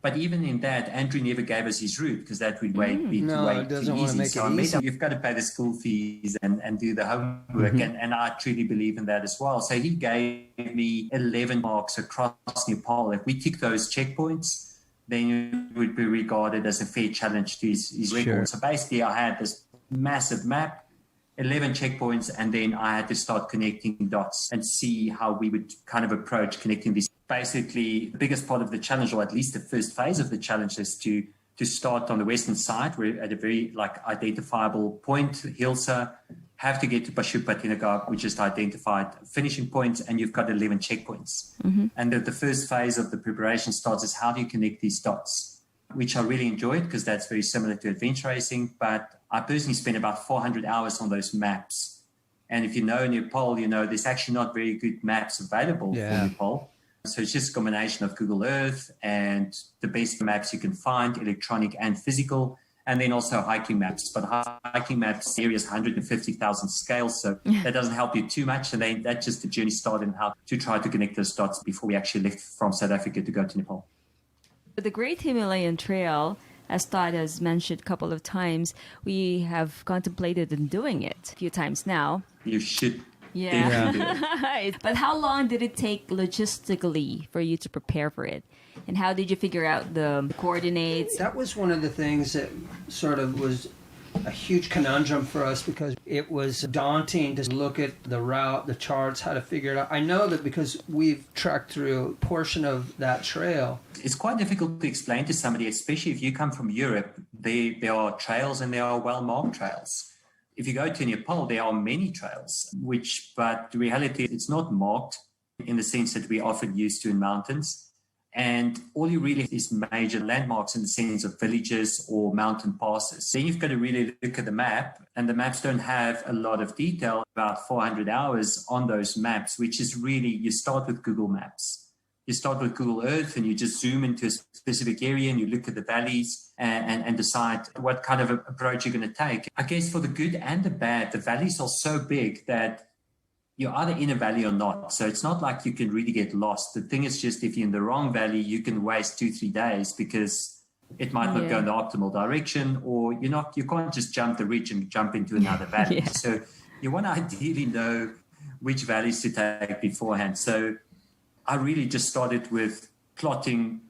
But even in that, Andrew never gave us his route, because that would be too easy. So I made him, you've got to pay the school fees and do the homework. And I truly believe in that as well. So he gave me 11 marks across Nepal. If we tick those checkpoints, then it would be regarded as a fair challenge to his record. So basically, I had this massive map, 11 checkpoints, and then I had to start connecting dots and see how we would kind of approach connecting these. Basically, the biggest part of the challenge, or at least the first phase of the challenge, is to start on the western side. We're at a very identifiable point, Hilsa, have to get to Pashupatinagar, which is identified finishing point, and you've got 11 checkpoints. And the first phase of the preparation starts is how do you connect these dots, which I really enjoyed, because that's very similar to adventure racing. But I personally spent about 400 hours on those maps. And if you know Nepal, there's actually not very good maps available for Nepal. So it's just a combination of Google Earth and the best maps you can find, electronic and physical, and then also hiking maps. But hiking maps area is 150,000 scales, so that doesn't help you too much. And then that's just the journey started and how to try to connect those dots before we actually left from South Africa to go to Nepal. The Great Himalayan Trail, as Todd has mentioned a couple of times, we have contemplated in doing it a few times now. You should. Yeah. But how long did it take logistically for you to prepare for it? And how did you figure out the coordinates? That was one of the things that sort of was a huge conundrum for us, because it was daunting to look at the route, the charts, how to figure it out. I know that because we've trekked through a portion of that trail. It's quite difficult to explain to somebody, especially if you come from Europe. There are trails and there are well-marked trails. If you go to Nepal, there are many trails, but the reality, it's not marked in the sense that we often used to in mountains. And all you really is major landmarks in the sense of villages or mountain passes. Then you've got to really look at the map, and the maps don't have a lot of detail, about 400 hours on those maps, which is really, you start with Google Maps. You start with Google Earth and you just zoom into a specific area and you look at the valleys and decide what kind of approach you're going to take. I guess for the good and the bad, the valleys are so big that you're either in a valley or not. So it's not like you can really get lost. The thing is just if you're in the wrong valley, you can waste 2-3 days because it might not go in the optimal direction, or you can't just jump the ridge and jump into another valley. So you want to ideally know which valleys to take beforehand. So I really just started with plotting,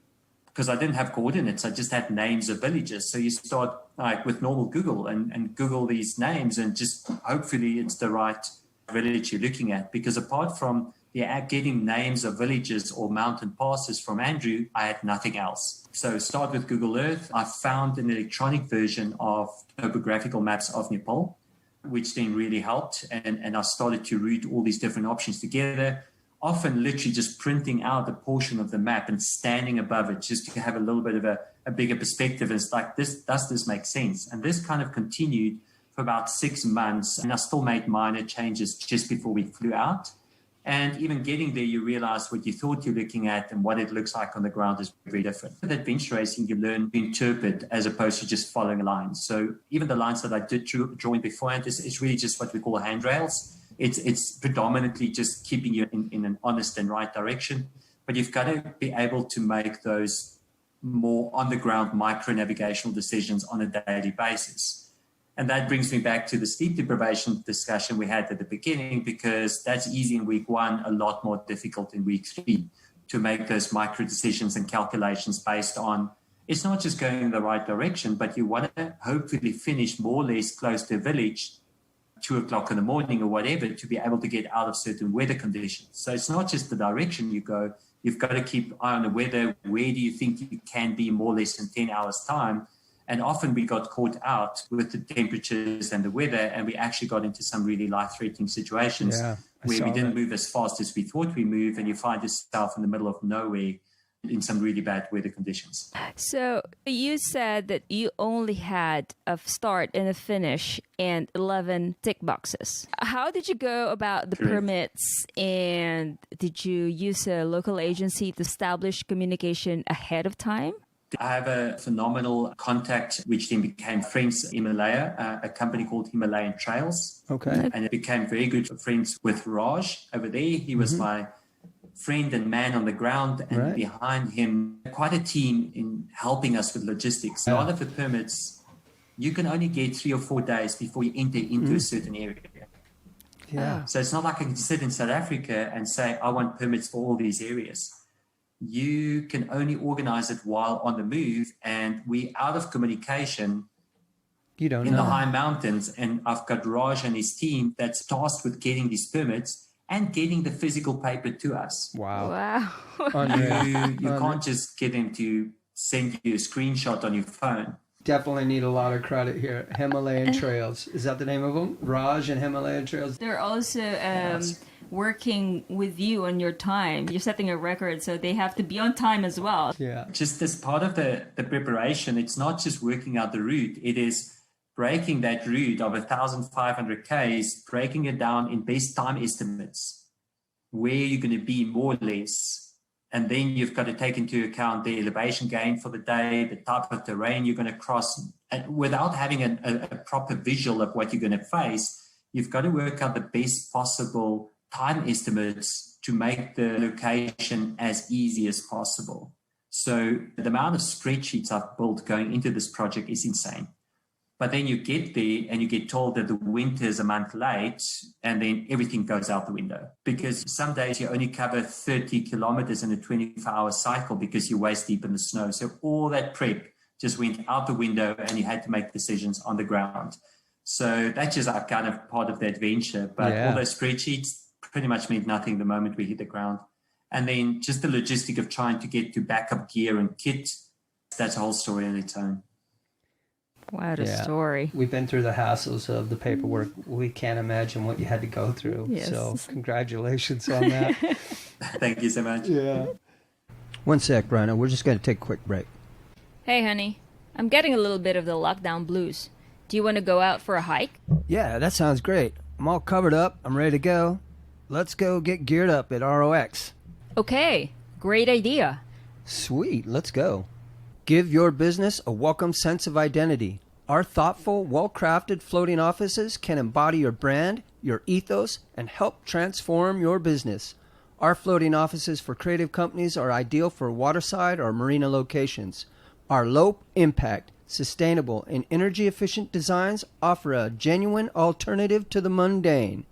because I didn't have coordinates. I just had names of villages. So you start with normal Google and Google these names, and just hopefully it's the right village you're looking at. Because apart from getting names of villages or mountain passes from Andrew, I had nothing else. So start with Google Earth. I found an electronic version of topographical maps of Nepal, which then really helped. And I started to route all these different options together, often literally just printing out a portion of the map and standing above it just to have a little bit of a bigger perspective. And it's like, does this make sense? And this kind of continued for about 6 months. And I still made minor changes just before we flew out. And even getting there, you realize what you thought you're looking at and what it looks like on the ground is very different. With adventure racing, you learn to interpret as opposed to just following lines. So even the lines that I did draw in beforehand is really just what we call handrails. It's predominantly just keeping you in an honest and right direction. But you've got to be able to make those more on-the-ground micro-navigational decisions on a daily basis. And that brings me back to the sleep deprivation discussion we had at the beginning, because that's easy in week 1, a lot more difficult in week 3 to make those micro decisions and calculations based on, it's not just going in the right direction, but you want to hopefully finish more or less close to a village, 2 o'clock in the morning or whatever, to be able to get out of certain weather conditions. So it's not just the direction you go, you've got to keep an eye on the weather. Where do you think you can be more or less in 10 hours time? And often we got caught out with the temperatures and the weather, and we actually got into some really life-threatening situations where we didn't move as fast as we thought we moved, and you find yourself in the middle of nowhere in some really bad weather conditions. So you said that you only had a start and a finish and 11 tick boxes. How did you go about the permits, and did you use a local agency to establish communication ahead of time? I have a phenomenal contact, which then became friends in Himalaya, a company called Himalayan Trails. Okay. And it became very good friends with Raj over there. He was my friend and man on the ground, and behind him, quite a team in helping us with logistics. A lot of the permits, you can only get 3 or 4 days before you enter into a certain area. Yeah. So it's not like I can sit in South Africa and say, I want permits for all these areas. You can only organize it while on the move, and we're out of communication You don't in know. the high mountains. And I've got Raj and his team that's tasked with getting these permits and getting the physical paper to us. Wow. Wow. You can't just get them to send you a screenshot on your phone. Definitely need a lot of credit here. Himalayan Trails. Is that the name of them? Raj and Himalayan Trails? They're also working with you on your time. You're setting a record, so they have to be on time as well. Yeah. Just as part of the preparation, it's not just working out the route. It is breaking that route of 1,500 Ks, breaking it down in best time estimates, where you're going to be more or less. And then you've got to take into account the elevation gain for the day, the type of terrain you're going to cross. And without having a proper visual of what you're going to face, you've got to work out the best possible time estimates to make the location as easy as possible. So the amount of spreadsheets I've built going into this project is insane. But then you get there and you get told that the winter is a month late, and then everything goes out the window. Because some days you only cover 30 kilometers in a 24-hour cycle because you're waist deep in the snow. So all that prep just went out the window, and you had to make decisions on the ground. So that's just kind of part of the adventure. But all those spreadsheets pretty much meant nothing the moment we hit the ground. And then just the logistic of trying to get to backup gear and kit, that's a whole story on its own. What a story. We've been through the hassles of the paperwork. We can't imagine what you had to go through. Yes. So congratulations on that. Thank you so much. Yeah. One sec, Ryno. We're just going to take a quick break. Hey, honey. I'm getting a little bit of the lockdown blues. Do you want to go out for a hike? Yeah, that sounds great. I'm all covered up. I'm ready to go. Let's go get geared up at ROX. Okay. Great idea. Sweet. Let's go. Give your business a welcome sense of identity. Our thoughtful, well-crafted floating offices can embody your brand, your ethos, and help transform your business. Our floating offices for creative companies are ideal for waterside or marina locations. Our low-impact, sustainable, and energy-efficient designs offer a genuine alternative to the mundane.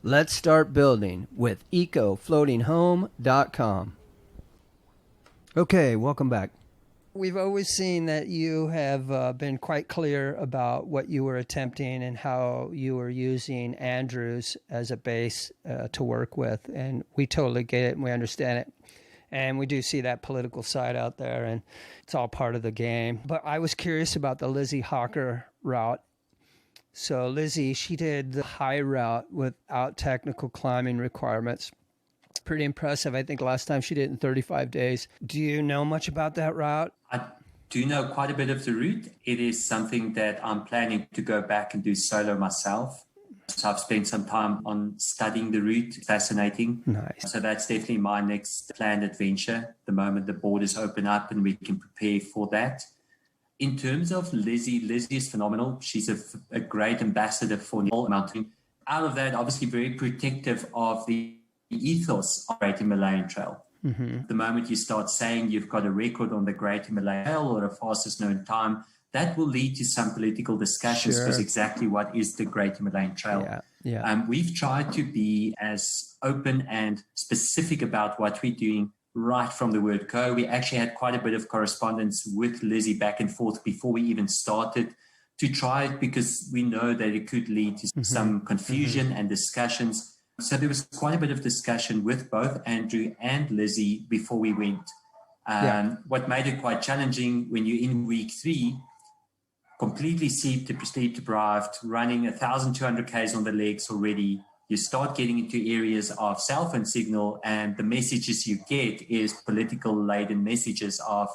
Let's start building with ecofloatinghome.com. Okay, welcome back. We've always seen that you have been quite clear about what you were attempting and how you were using Andrews as a base to work with. And we totally get it and we understand it. And we do see that political side out there, and it's all part of the game. But I was curious about the Lizzie Hawker route. So Lizzie, she did the high route without technical climbing requirements. Pretty impressive. I think last time she did it in 35 days. Do you know much about that route? I do know quite a bit of the route. It is something that I'm planning to go back and do solo myself. So I've spent some time on studying the route. Fascinating. Nice. So that's definitely my next planned adventure, the moment the borders open up and we can prepare for that. In terms of Lizzie is phenomenal. She's a great ambassador for the mountain. Out of that, obviously very protective of the ethos of Great Himalayan Trail. Mm-hmm. The moment you start saying you've got a record on the Great Himalayan Trail or a fastest known time, that will lead to some political discussions because exactly what is the Great Himalayan Trail? Yeah. We've tried to be as open and specific about what we're doing right from the word go. We actually had quite a bit of correspondence with Lizzie back and forth before we even started to try it because we know that it could lead to some confusion and discussions. So there was quite a bit of discussion with both Andrew and Lizzie before we went. What made it quite challenging when you're in week 3, completely sleep deprived, running 1,200 Ks on the legs already, you start getting into areas of cell phone signal and the messages you get is political laden messages of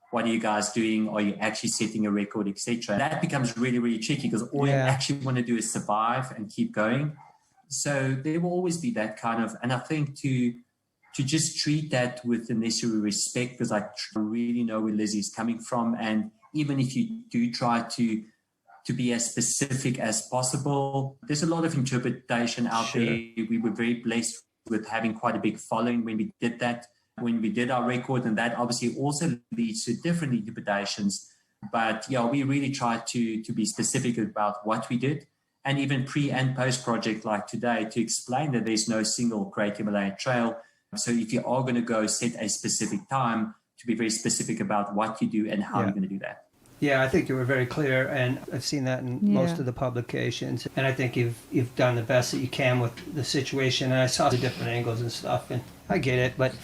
what are you guys doing? Are you actually setting a record, etc.? That becomes really, really tricky because all you actually want to do is survive and keep going. So there will always be that kind of, and I think to just treat that with the necessary respect because I really know where Lizzie is coming from. And even if you do try to be as specific as possible, there's a lot of interpretation out there. We were very blessed with having quite a big following when we did that, when we did our record, and that obviously also leads to different interpretations. But yeah, we really tried to be specific about what we did, and even pre and post project like today to explain that there's no single Great Himalaya Trail. So if you are going to go set a specific time, to be very specific about what you do and how you're going to do that. Yeah, I think you were very clear, and I've seen that in most of the publications. And I think you've done the best that you can with the situation. And I saw the different angles and stuff, and I get it, but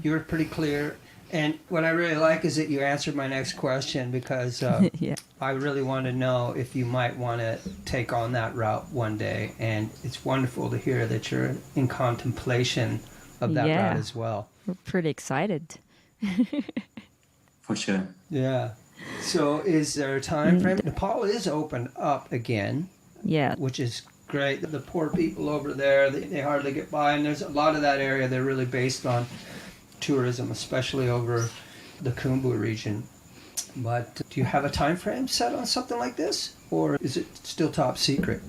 you were pretty clear. And what I really like is that you answered my next question because I really want to know if you might want to take on that route one day. And it's wonderful to hear that you're in contemplation of that route as well. We're pretty excited. For sure. Yeah. So is there a time frame? Nepal is opened up again. Yeah. Which is great. The poor people over there, they hardly get by. And there's a lot of that area, they're really based on tourism, especially over the Khumbu region. But do you have a time frame set on something like this? Or is it still top secret?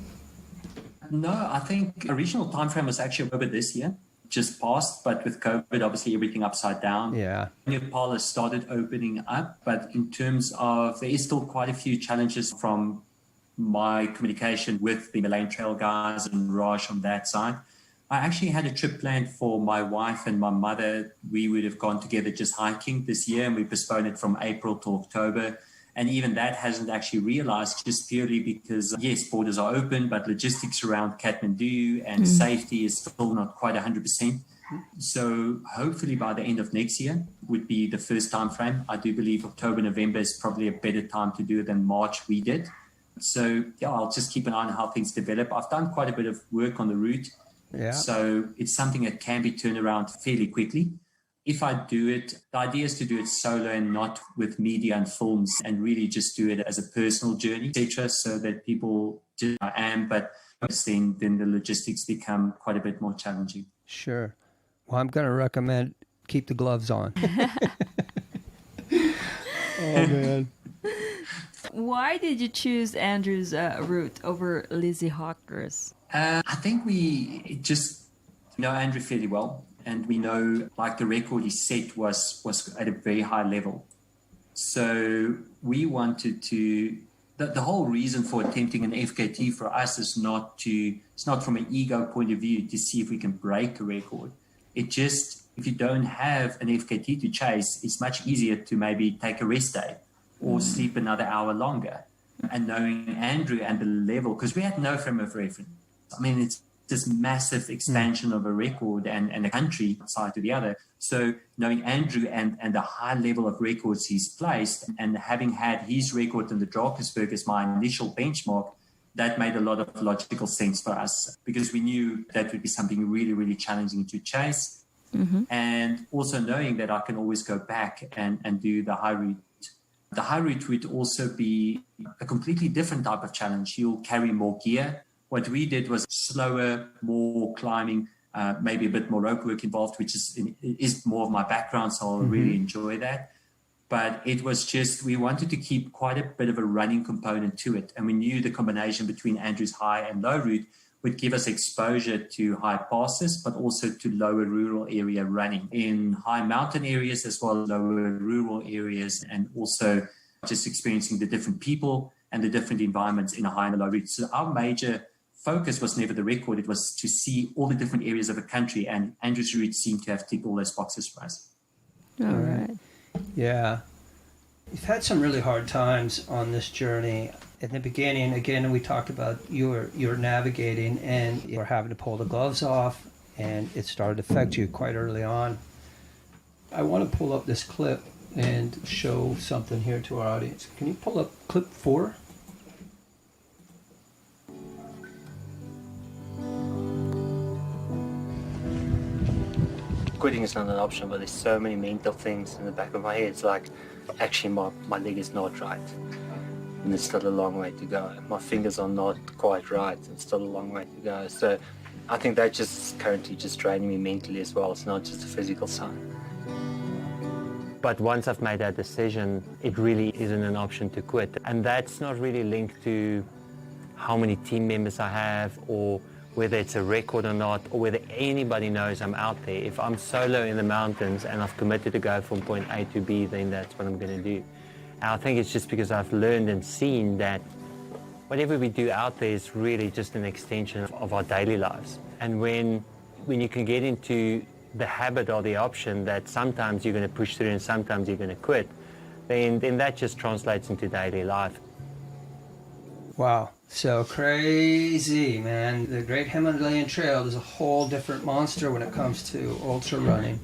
No, I think original time frame was actually over this year. Just passed, but with COVID, obviously everything upside down. Yeah. Nepal has started opening up, but in terms of, there is still quite a few challenges from my communication with the Himalayan Trail guys and Raj on that side. I actually had a trip planned for my wife and my mother. We would have gone together just hiking this year, and we postponed it from April to October. And even that hasn't actually realized, just purely because, yes, borders are open, but logistics around Kathmandu and safety is still not quite 100%. So hopefully by the end of next year would be the first time frame. I do believe October, November is probably a better time to do it than March we did. So yeah, I'll just keep an eye on how things develop. I've done quite a bit of work on the route. Yeah. So it's something that can be turned around fairly quickly. If I do it, the idea is to do it solo and not with media and films, and really just do it as a personal journey, etc., so that people do I am, but then the logistics become quite a bit more challenging. Sure. Well, I'm going to recommend keep the gloves on. Oh, man. Why did you choose Andrew's route over Lizzie Hawker's? I think we just know Andrew fairly well. And we know, like, the record he set was at a very high level. So we wanted to, the whole reason for attempting an FKT for us is it's not from an ego point of view to see if we can break a record. It just, if you don't have an FKT to chase, it's much easier to maybe take a rest day or sleep another hour longer. And knowing Andrew and the level, because we had no frame of reference. I mean, it's this massive expansion of a record and a country side to the other. So knowing Andrew and the high level of records he's placed, and having had his record in the Drakensberg as my initial benchmark, that made a lot of logical sense for us, because we knew that would be something really, really challenging to chase. And also knowing that I can always go back and do the high route. The high route would also be a completely different type of challenge. You'll carry more gear. What we did was slower, more climbing, maybe a bit more rope work involved, which is more of my background, so I'll really enjoy that. But it was just, we wanted to keep quite a bit of a running component to it. And we knew the combination between Andrew's high and low route would give us exposure to high passes, but also to lower rural area running in high mountain areas as well as lower rural areas, and also just experiencing the different people and the different environments in a high and a low route. So our major focus was never the record. It was to see all the different areas of the country, and Andrew's route seemed to have ticked all those boxes for us. All right. Yeah. You've had some really hard times on this journey. In the beginning, again, we talked about you were navigating and you were having to pull the gloves off, and it started to affect you quite early on. I want to pull up this clip and show something here to our audience. Can you pull up clip 4? Quitting is not an option, but there's so many mental things in the back of my head. It's like, actually my leg is not right, and it's still a long way to go. My fingers are not quite right, it's still a long way to go. So I think that just currently just draining me mentally as well. It's not just a physical sign. But once I've made that decision, it really isn't an option to quit. And that's not really linked to how many team members I have, or whether it's a record or not, or whether anybody knows I'm out there. If I'm solo in the mountains and I've committed to go from point A to B, then that's what I'm going to do. And I think it's just because I've learned and seen that whatever we do out there is really just an extension of our daily lives. And when you can get into the habit or the option that sometimes you're going to push through and sometimes you're going to quit, then that just translates into daily life. Wow. So crazy, man. The Great Himalayan Trail is a whole different monster when it comes to ultra running.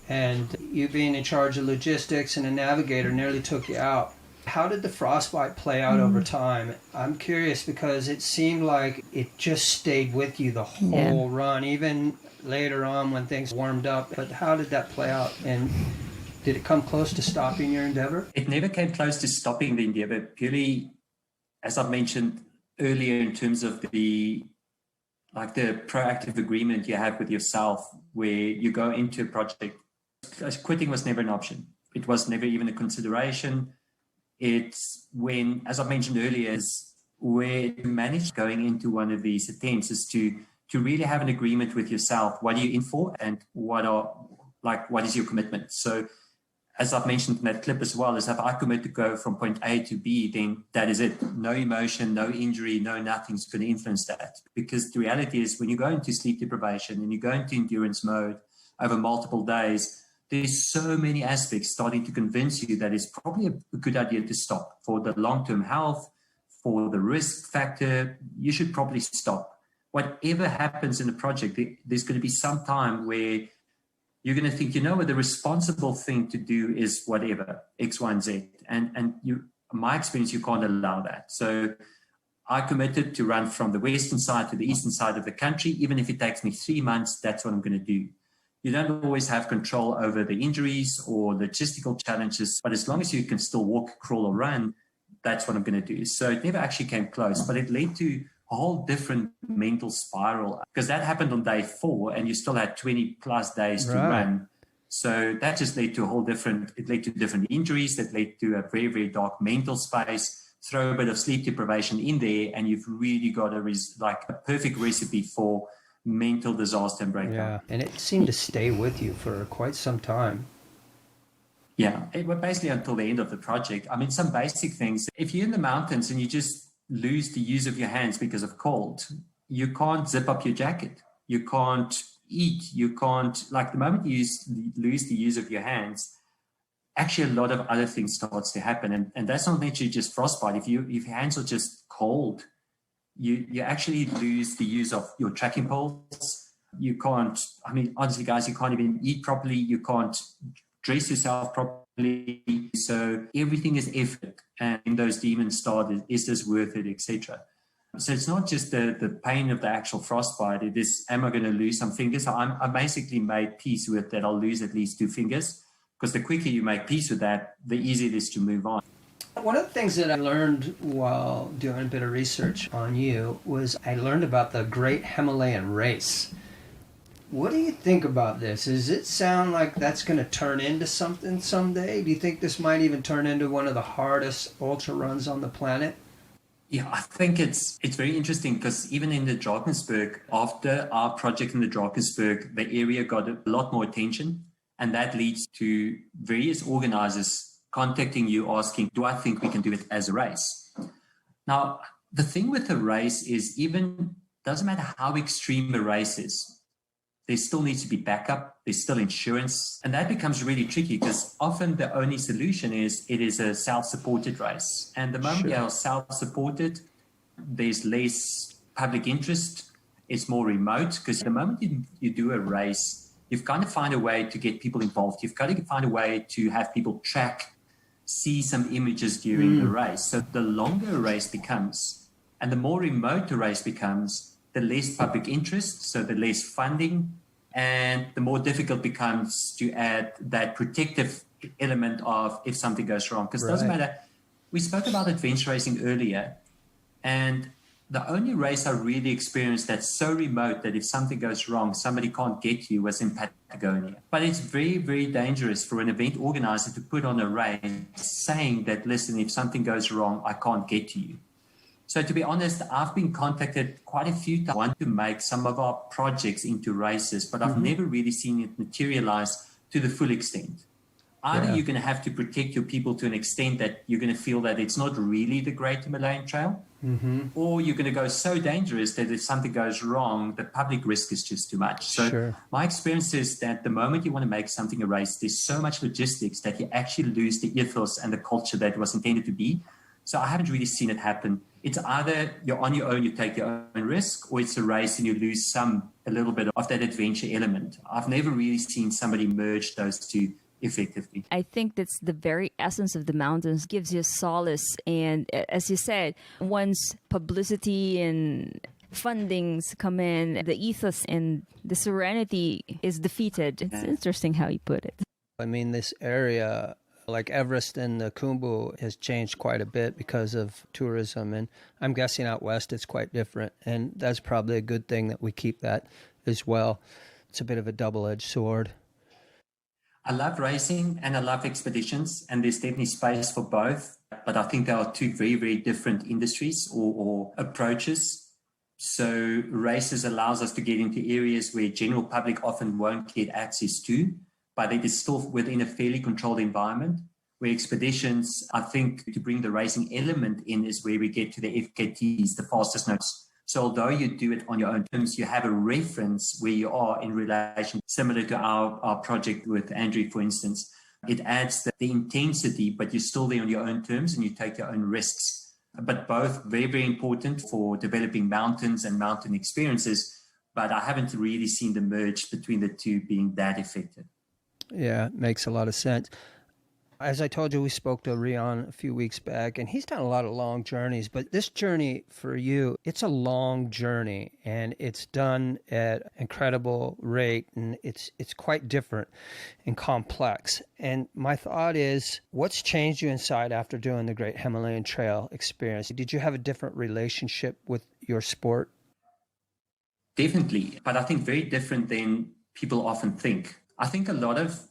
And you being in charge of logistics and a navigator nearly took you out. How did the frostbite play out over time? I'm curious because it seemed like it just stayed with you the whole run, even later on when things warmed up. But how did that play out? And did it come close to stopping your endeavor? It never came close to stopping the endeavor, purely, as I've mentioned earlier, in terms of the proactive agreement you have with yourself, where you go into a project. Quitting was never an option. It was never even a consideration. It's when, as I mentioned earlier, is where you manage going into one of these attempts is to really have an agreement with yourself. What are you in for, and what is your commitment? So, as I've mentioned in that clip as well, is if I commit to go from point A to B, then that is it. No emotion, no injury, no nothing's going to influence that. Because the reality is, when you go into sleep deprivation and you go into endurance mode over multiple days, there's so many aspects starting to convince you that it's probably a good idea to stop. For the long-term health, for the risk factor, you should probably stop. Whatever happens in the project, there's going to be some time where you're going to think, the responsible thing to do is whatever, X, Y, and Z. And my experience, you can't allow that. So I committed to run from the western side to the eastern side of the country. Even if it takes me 3 months, that's what I'm going to do. You don't always have control over the injuries or logistical challenges, but as long as you can still walk, crawl, or run, that's what I'm going to do. So it never actually came close, but it led to a whole different mental spiral, because that happened on day 4 and you still had 20 plus days to run. So that just led to it led to different injuries, that led to a very, very dark mental space. Throw a bit of sleep deprivation in there and you've really got a perfect recipe for mental disaster and breakdown. Yeah, and it seemed to stay with you for quite some time. Yeah, it was basically until the end of the project. I mean, some basic things. If you're in the mountains and you just lose the use of your hands because of cold, you can't zip up your jacket. You can't eat. You can't, the moment you lose the use of your hands, actually a lot of other things starts to happen. And that's not literally just frostbite. If your hands are just cold, you actually lose the use of your tracking poles. You can't, honestly, guys, you can't even eat properly. You can't dress yourself properly. So everything is effort. And in those demons start, is this worth it, etc. So it's not just the pain of the actual frostbite. It is, am I going to lose some fingers? I basically made peace with that. I'll lose at least 2 fingers, because the quicker you make peace with that, the easier it is to move on. One of the things that I learned while doing a bit of research on you was I learned about the Great Himalayan Race. What do you think about this? Does it sound like that's going to turn into something someday? Do you think this might even turn into one of the hardest ultra runs on the planet? Yeah, I think it's very interesting because even in the Drakensberg, after our project in the Drakensberg, the area got a lot more attention, and that leads to various organizers contacting you asking, do I think we can do it as a race? Now, the thing with the race is even, doesn't matter how extreme a race is, there still needs to be backup, there's still insurance, and that becomes really tricky because often the only solution is it is a self-supported race. And the moment you are self-supported, there's less public interest, it's more remote, because the moment you do a race, you've got to find a way to get people involved. You've got to find a way to have people see some images during the race. So the longer a race becomes and the more remote the race becomes, the less public interest, so the less funding, and the more difficult becomes to add that protective element of if something goes wrong. Because it doesn't matter. We spoke about adventure racing earlier, and the only race I really experienced that's so remote that if something goes wrong, somebody can't get you was in Patagonia. But it's very, very dangerous for an event organizer to put on a race saying that, listen, if something goes wrong, I can't get to you. So to be honest, I've been contacted quite a few times. I want to make some of our projects into races, but I've never really seen it materialize to the full extent. Either you're going to have to protect your people to an extent that you're going to feel that it's not really the Great Himalayan Trail, or you're going to go so dangerous that if something goes wrong, the public risk is just too much. So my experience is that the moment you want to make something a race, there's so much logistics that you actually lose the ethos and the culture that it was intended to be. So I haven't really seen it happen. It's either you're on your own, you take your own risk, or it's a race and you lose a little bit of that adventure element. I've never really seen somebody merge those two effectively. I think that's the very essence of the mountains, gives you solace. And as you said, once publicity and fundings come in, the ethos and the serenity is defeated. It's interesting how you put it. I mean, this area, like Everest and the Khumbu, has changed quite a bit because of tourism. And I'm guessing out west it's quite different. And that's probably a good thing that we keep that as well. It's a bit of a double-edged sword. I love racing and I love expeditions, and there's definitely space for both. But I think there are two very, very different industries or approaches. So races allows us to get into areas where general public often won't get access to, but it is still within a fairly controlled environment. Where expeditions, I think, to bring the racing element in is where we get to the FKTs, the fastest notes. So although you do it on your own terms, you have a reference where you are in relation, similar to our project with Andrew, for instance. It adds the intensity, but you're still there on your own terms and you take your own risks. But both very, very important for developing mountains and mountain experiences. But I haven't really seen the merge between the two being that effective. Yeah, it makes a lot of sense. As I told you, we spoke to Rion a few weeks back, and he's done a lot of long journeys. But this journey for you, it's a long journey, and it's done at incredible rate, and it's quite different and complex. And my thought is, what's changed you inside after doing the Great Himalayan Trail experience? Did you have a different relationship with your sport? Definitely, but I think very different than people often think. I think a lot of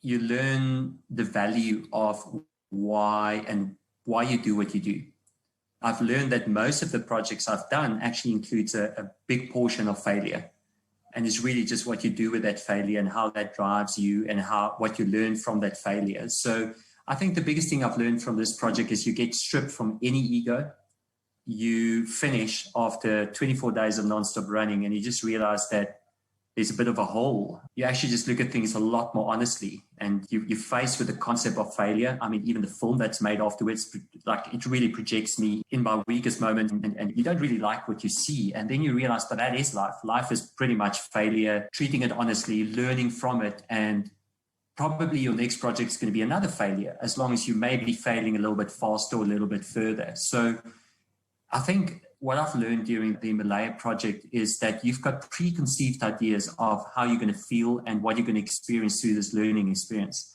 you learn the value of why you do what you do. I've learned that most of the projects I've done actually includes a big portion of failure. And it's really just what you do with that failure and how that drives you and what you learn from that failure. So I think the biggest thing I've learned from this project is you get stripped from any ego. You finish after 24 days of nonstop running and you just realize that there's a bit of a hole. You actually just look at things a lot more honestly, and you're faced with the concept of failure. I mean, even the film that's made afterwards, like, it really projects me in my weakest moment, and you don't really like what you see. And then you realize, but that is life. Life is pretty much failure, treating it honestly, learning from it, and probably your next project is going to be another failure, as long as you may be failing a little bit faster or a little bit further. So I think what I've learned during the Himalaya project is that you've got preconceived ideas of how you're going to feel and what you're going to experience through this learning experience.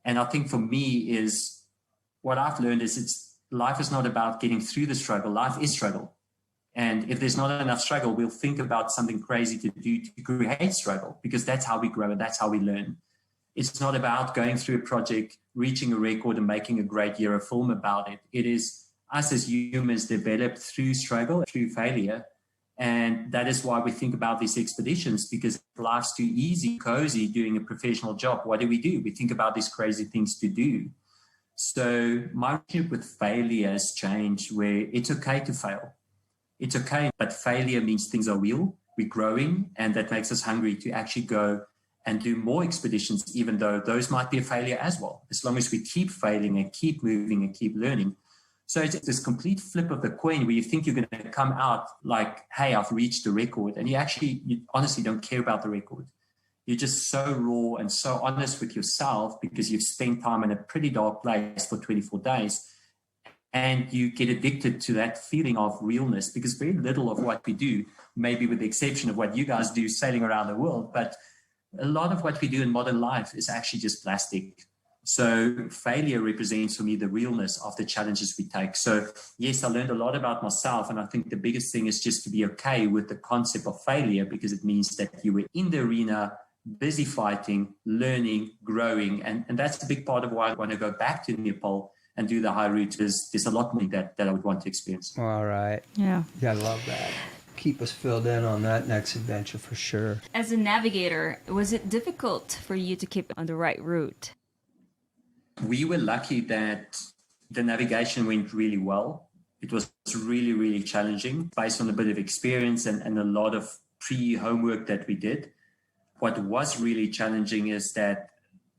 And I think for me is what I've learned is life is not about getting through the struggle. Life is struggle. And if there's not enough struggle, we'll think about something crazy to do to create struggle, because that's how we grow and that's how we learn. It's not about going through a project, reaching a record and making a great year of film about it. It is us as humans developed through struggle, through failure. And that is why we think about these expeditions, because life's too easy, cozy, doing a professional job. What do? We think about these crazy things to do. So my relationship with failure has changed, where it's okay to fail. It's okay, but failure means things are real, we're growing, and that makes us hungry to actually go and do more expeditions, even though those might be a failure as well, as long as we keep failing and keep moving and keep learning. So it's this complete flip of the coin where you think you're going to come out like, hey, I've reached the record. And you honestly don't care about the record. You're just so raw and so honest with yourself because you've spent time in a pretty dark place for 24 days. And you get addicted to that feeling of realness, because very little of what we do, maybe with the exception of what you guys do sailing around the world, but a lot of what we do in modern life is actually just plastic. So failure represents for me the realness of the challenges we take. So yes, I learned a lot about myself. And I think the biggest thing is just to be okay with the concept of failure, because it means that you were in the arena, busy fighting, learning, growing. And that's a big part of why I want to go back to Nepal and do the high route. There's a lot more that I would want to experience. All right. Yeah. I love that. Keep us filled in on that next adventure for sure. As a navigator, was it difficult for you to keep on the right route? We were lucky that the navigation went really well. It was really, really challenging based on a bit of experience and a lot of pre-homework that we did. What was really challenging is that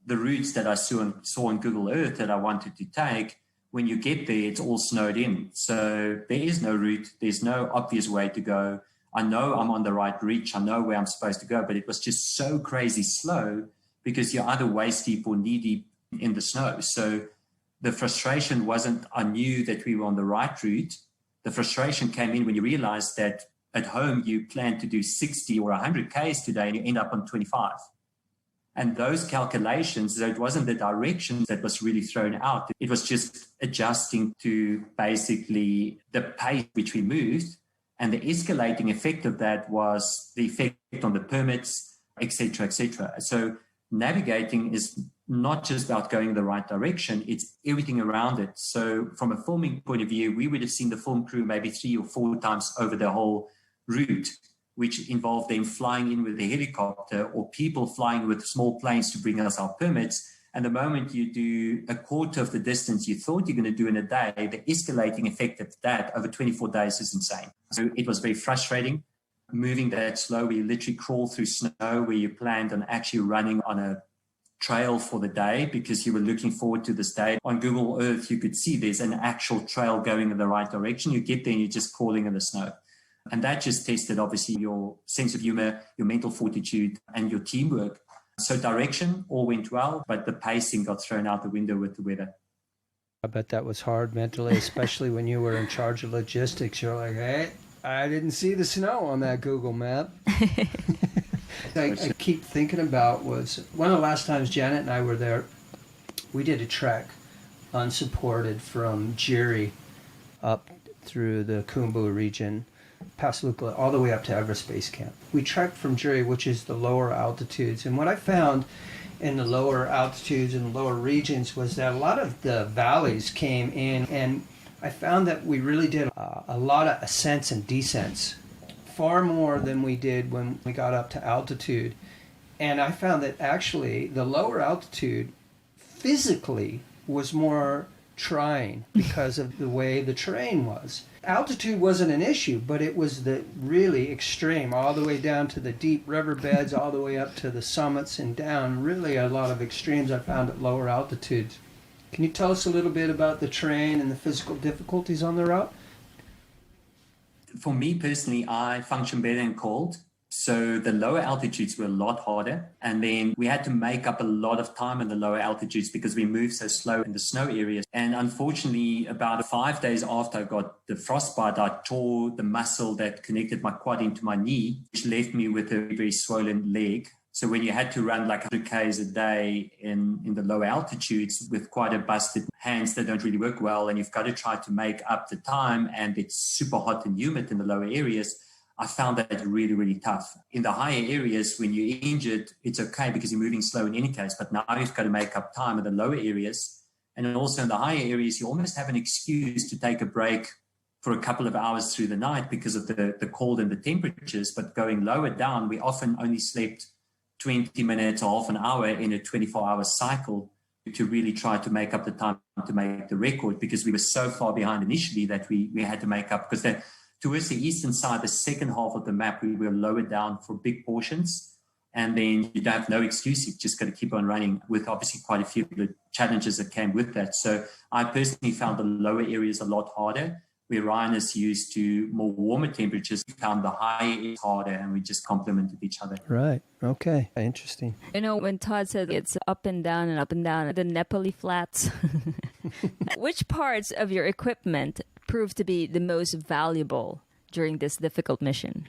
the routes that I saw on Google Earth that I wanted to take, when you get there, it's all snowed in. So there is no route. There's no obvious way to go. I know I'm on the right reach. I know where I'm supposed to go, but it was just so crazy slow because you're either waist deep or knee deep in the snow. So the frustration wasn't, I knew that we were on the right route. The frustration came in when you realized that at home you plan to do 60 or 100 Ks today and you end up on 25. And those calculations, so it wasn't the direction that was really thrown out. It was just adjusting to basically the pace which we moved. And the escalating effect of that was the effect on the permits, et cetera, et cetera. So navigating is not just about going in the right direction, it's everything around it. So from a filming point of view, we would have seen the film crew maybe 3 or 4 times over the whole route, which involved them flying in with a helicopter or people flying with small planes to bring us our permits. And the moment you do a quarter of the distance you thought you're going to do in a day, the escalating effect of that over 24 days is insane. So it was very frustrating. Moving that slow, where you literally crawl through snow, where you planned on actually running on a trail for the day because you were looking forward to this day. On Google Earth, you could see there's an actual trail going in the right direction. You get there and you're just crawling in the snow. And that just tested, obviously, your sense of humor, your mental fortitude, and your teamwork. So direction all went well, but the pacing got thrown out the window with the weather. I bet that was hard mentally, especially when you were in charge of logistics. You're like, hey, I didn't see the snow on that Google map. I keep thinking about was one of the last times Janet and I were there, we did a trek unsupported from Jiri up through the Khumbu region, past Lukla, all the way up to Everest Base Camp. We trekked from Jiri, which is the lower altitudes. And what I found in the lower altitudes and lower regions was that a lot of the valleys came in, and I found that we really did a lot of ascents and descents, far more than we did when we got up to altitude. And I found that actually the lower altitude physically was more trying because of the way the terrain was. Altitude wasn't an issue, but it was the really extreme, all the way down to the deep riverbeds, all the way up to the summits and down. Really a lot of extremes I found at lower altitudes. Can you tell us a little bit about the terrain and the physical difficulties on the route? For me personally, I function better in cold. So the lower altitudes were a lot harder. And then we had to make up a lot of time in the lower altitudes because we moved so slow in the snow areas. And unfortunately, about 5 days after I got the frostbite, I tore the muscle that connected my quad into my knee, which left me with a very swollen leg. So when you had to run like 100 Ks a day in the lower altitudes with quite a busted hands that don't really work well, and you've got to try to make up the time, and it's super hot and humid in the lower areas, I found that really, really tough. In the higher areas, when you're injured, it's okay because you're moving slow in any case, but now you've got to make up time in the lower areas. And then also in the higher areas, you almost have an excuse to take a break for a couple of hours through the night because of the cold and the temperatures. But going lower down, we often only slept 20 minutes or half an hour in a 24-hour cycle to really try to make up the time to make the record, because we were so far behind initially that we had to make up, because towards the eastern side, the second half of the map, we were lower down for big portions. And then you have no excuse. You've just got to keep on running, with obviously quite a few of the challenges that came with that. So I personally found the lower areas a lot harder, where Ryan is used to more warmer temperatures. We found the higher is harder, and we just complemented each other. Right. Okay. Interesting. You know, when Todd said it's up and down, the Nepali flats, which parts of your equipment proved to be the most valuable during this difficult mission?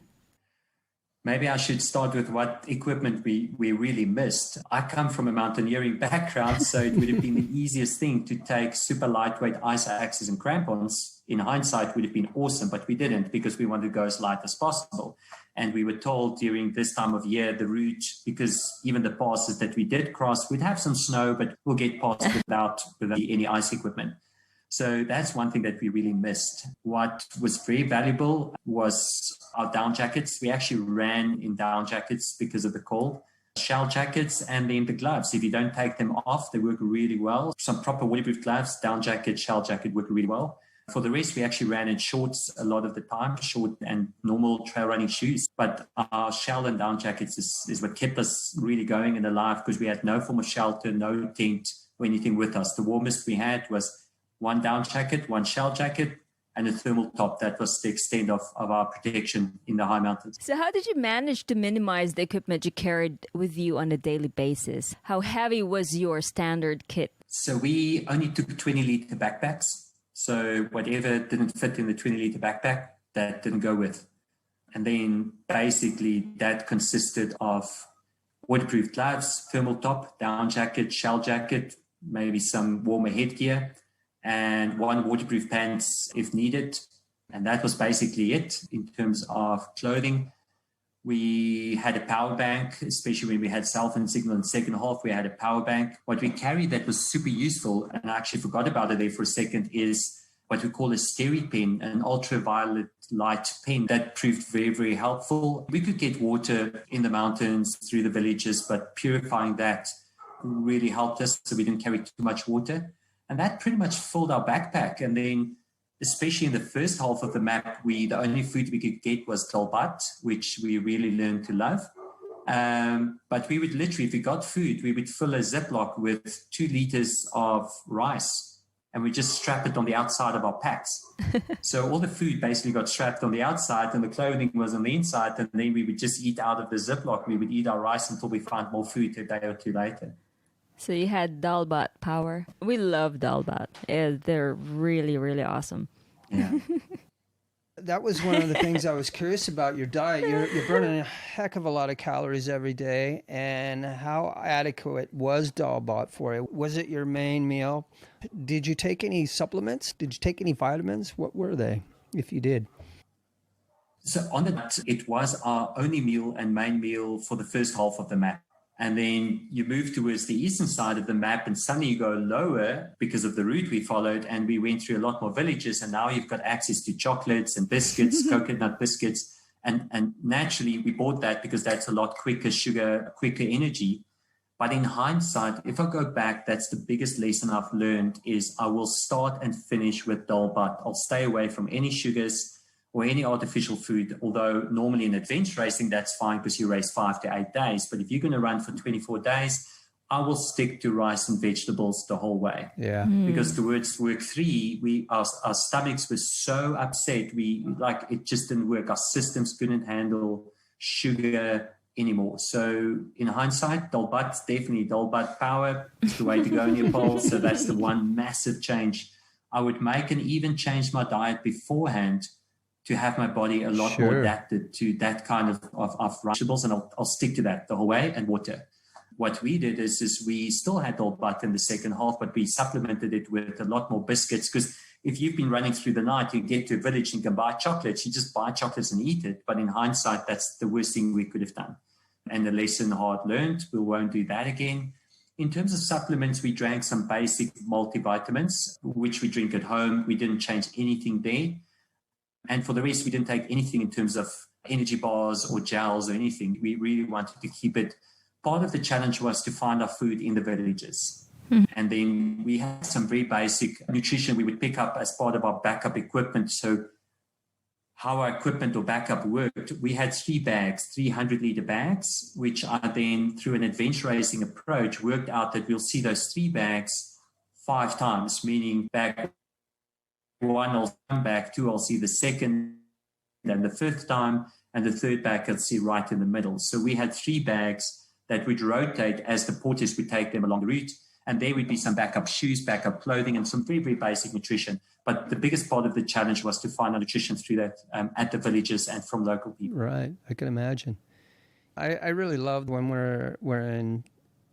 Maybe I should start with what equipment we really missed. I come from a mountaineering background, so it would have been the easiest thing to take super lightweight ice axes and crampons. In hindsight, would have been awesome, but we didn't because we wanted to go as light as possible. And we were told during this time of year, the route, because even the passes that we did cross, we'd have some snow, but we'll get past without any ice equipment. So that's one thing that we really missed. What was very valuable was our down jackets. We actually ran in down jackets because of the cold. Shell jackets, and then the gloves. If you don't take them off, they work really well. Some proper waterproof gloves, down jacket, shell jacket work really well. For the rest, we actually ran in shorts a lot of the time, short and normal trail running shoes. But our shell and down jackets is what kept us really going and alive, because we had no form of shelter, no tent or anything with us. The warmest we had was one down jacket, one shell jacket, and a thermal top. That was the extent of our protection in the high mountains. So how did you manage to minimize the equipment you carried with you on a daily basis? How heavy was your standard kit? So we only took 20-liter backpacks. So whatever didn't fit in the 20-liter backpack, that didn't go with. And then basically that consisted of waterproof gloves, thermal top, down jacket, shell jacket, maybe some warmer headgear, and one waterproof pants if needed. And that was basically it in terms of clothing. We had a power bank, especially when we had cell phone signal in the second half, we had a power bank. What we carried that was super useful, and I actually forgot about it there for a second, is what we call a steri pen, an ultraviolet light pen. That proved very, very helpful. We could get water in the mountains through the villages, but purifying that really helped us, so we didn't carry too much water. And that pretty much filled our backpack. And then, especially in the first half of the map, the only food we could get was dalbat, which we really learned to love. But we would literally, if we got food, we would fill a Ziploc with 2 liters of rice, and we just strap it on the outside of our packs. So all the food basically got strapped on the outside, and the clothing was on the inside. And then we would just eat out of the Ziploc. We would eat our rice until we found more food a day or two later. So you had dalbat power. We love dalbat. They're really, really awesome. Yeah. That was one of the things I was curious about your diet. You're burning a heck of a lot of calories every day, and how adequate was dalbat for you? Was it your main meal? Did you take any supplements? Did you take any vitamins? What were they, if you did? So on it was our only meal and main meal for the first half of the map. And then you move towards the eastern side of the map, and suddenly you go lower because of the route we followed, and we went through a lot more villages, and now you've got access to chocolates and biscuits, coconut biscuits. And naturally we bought that because that's a lot quicker sugar, quicker energy. But in hindsight, if I go back, that's the biggest lesson I've learned is I will start and finish with dalbat. I'll stay away from any sugars or any artificial food, although normally in adventure racing, that's fine because you race 5 to 8 days. But if you're going to run for 24 days, I will stick to rice and vegetables the whole way. Yeah. Because towards work 3, our stomachs were so upset. It just didn't work. Our systems couldn't handle sugar anymore. So in hindsight, dalbat power is the way to go in Nepal. So that's the one massive change I would make, and even change my diet beforehand to have my body a lot more adapted to that kind of vegetables, and I'll stick to that the whole way, and water. What we did is we still had all butter in the second half, but we supplemented it with a lot more biscuits, because if you've been running through the night, you get to a village and you can buy chocolates. You just buy chocolates and eat it. But in hindsight, that's the worst thing we could have done. And the lesson hard learned, we won't do that again. In terms of supplements, we drank some basic multivitamins, which we drink at home. We didn't change anything there. And for the rest, we didn't take anything in terms of energy bars or gels or anything. We really wanted to keep it. Part of the challenge was to find our food in the villages. And then we had some very basic nutrition we would pick up as part of our backup equipment. So how our equipment or backup worked, we had 3 bags, 300-liter bags, which I then, through an adventure racing approach, worked out that we'll see those 3 bags 5 times, meaning bag 1, I'll come back 2, I'll see the second, and the 5th time, and the 3rd bag I'll see right in the middle. So we had 3 bags that would rotate as the porters would take them along the route. And there would be some backup shoes, backup clothing, and some very, very basic nutrition. But the biggest part of the challenge was to find our nutrition through that at the villages and from local people. Right. I can imagine. I really loved when we're in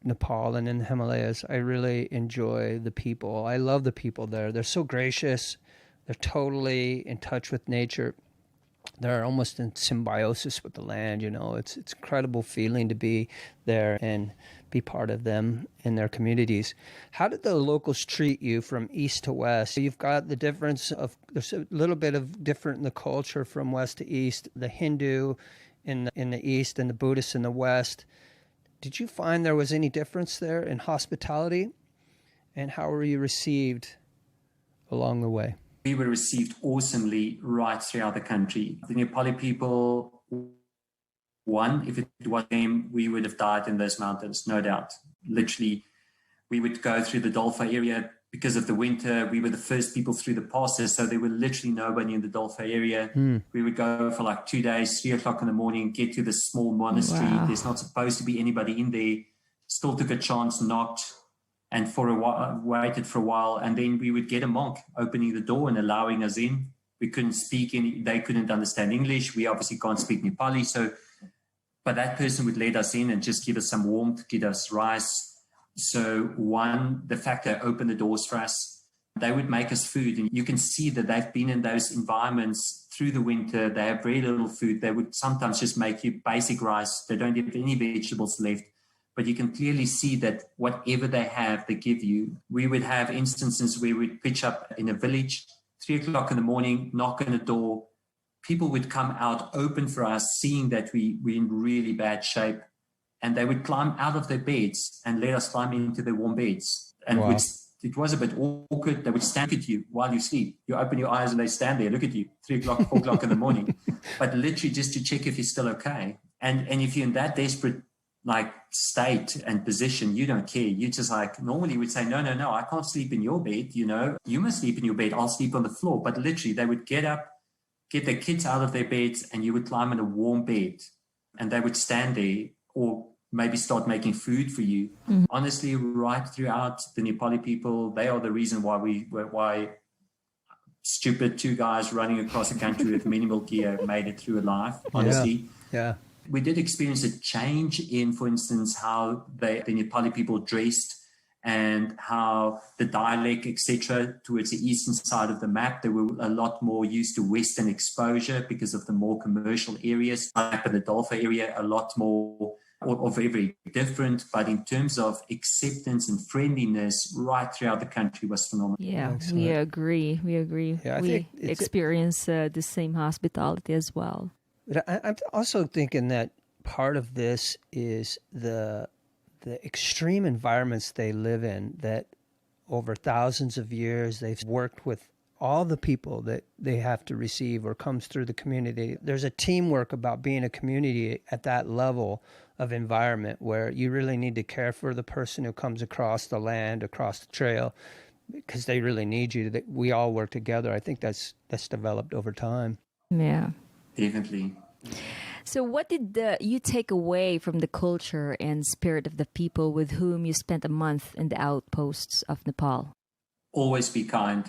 Nepal and in the Himalayas. I really enjoy the people. I love the people there. They're so gracious. They're totally in touch with nature. They're almost in symbiosis with the land, you know. It's incredible feeling to be there and be part of them in their communities. How did the locals treat you from east to west? So you've got the difference of, there's a little bit of different in the culture from west to east, the Hindu in the east and the Buddhist in the west. Did you find there was any difference there in hospitality? And how were you received along the way? We were received awesomely right throughout the country. The Nepali people, one, if it was them, we would have died in those mountains, no doubt. Literally, we would go through the Dolfa area because of the winter. We were the first people through the passes, so there were literally nobody in the Dolfa area. We would go for like 2 days, 3 o'clock in the morning, get to the small monastery. Wow. There's not supposed to be anybody in there. Still took a chance, knocked, and for a while, waited for a while, and then we would get a monk opening the door and allowing us in. We couldn't speak any, they couldn't understand English. We obviously can't speak Nepali, but that person would let us in and just give us some warmth, give us rice. So one, the fact they opened the doors for us, they would make us food, and you can see that they've been in those environments through the winter. They have very little food. They would sometimes just make you basic rice. They don't have any vegetables left. But you can clearly see that whatever they have, they give you. We would have instances where we'd pitch up in a village, 3 o'clock in the morning, knock on the door. People would come out, open for us, seeing that we're in really bad shape. And they would climb out of their beds and let us climb into their warm beds. And Wow. it was a bit awkward. They would stand at you while you sleep. You open your eyes and they stand there, look at you, 3 o'clock, 4 o'clock in the morning. But literally just to check if you're still okay. And if you're in that desperate state and position, you don't care. You just normally you would say, no, I can't sleep in your bed, you must sleep in your bed, I'll sleep on the floor. But literally they would get up, get their kids out of their beds, and you would climb in a warm bed, and they would stand there or maybe start making food for you. Mm-hmm. Honestly, right throughout the Nepali people, they are the reason why stupid 2 guys running across the country with minimal gear made it through alive, honestly. Yeah. We did experience a change in, for instance, how the Nepali people dressed and how the dialect, etc., towards the eastern side of the map. They were a lot more used to Western exposure because of the more commercial areas. Up in the Dolfa area, a lot more or very, very different. But in terms of acceptance and friendliness, right throughout the country was phenomenal. Yeah, Excellent. we agree. Yeah, I we think it's experience the same hospitality as well. But I'm also thinking that part of this is the extreme environments they live in, that over thousands of years they've worked with all the people that they have to receive or comes through the community. There's a teamwork about being a community at that level of environment where you really need to care for the person who comes across the land, across the trail, because they really need you. That we all work together. I think that's developed over time. Yeah. Definitely. So what did you take away from the culture and spirit of the people with whom you spent a month in the outposts of Nepal? Always be kind.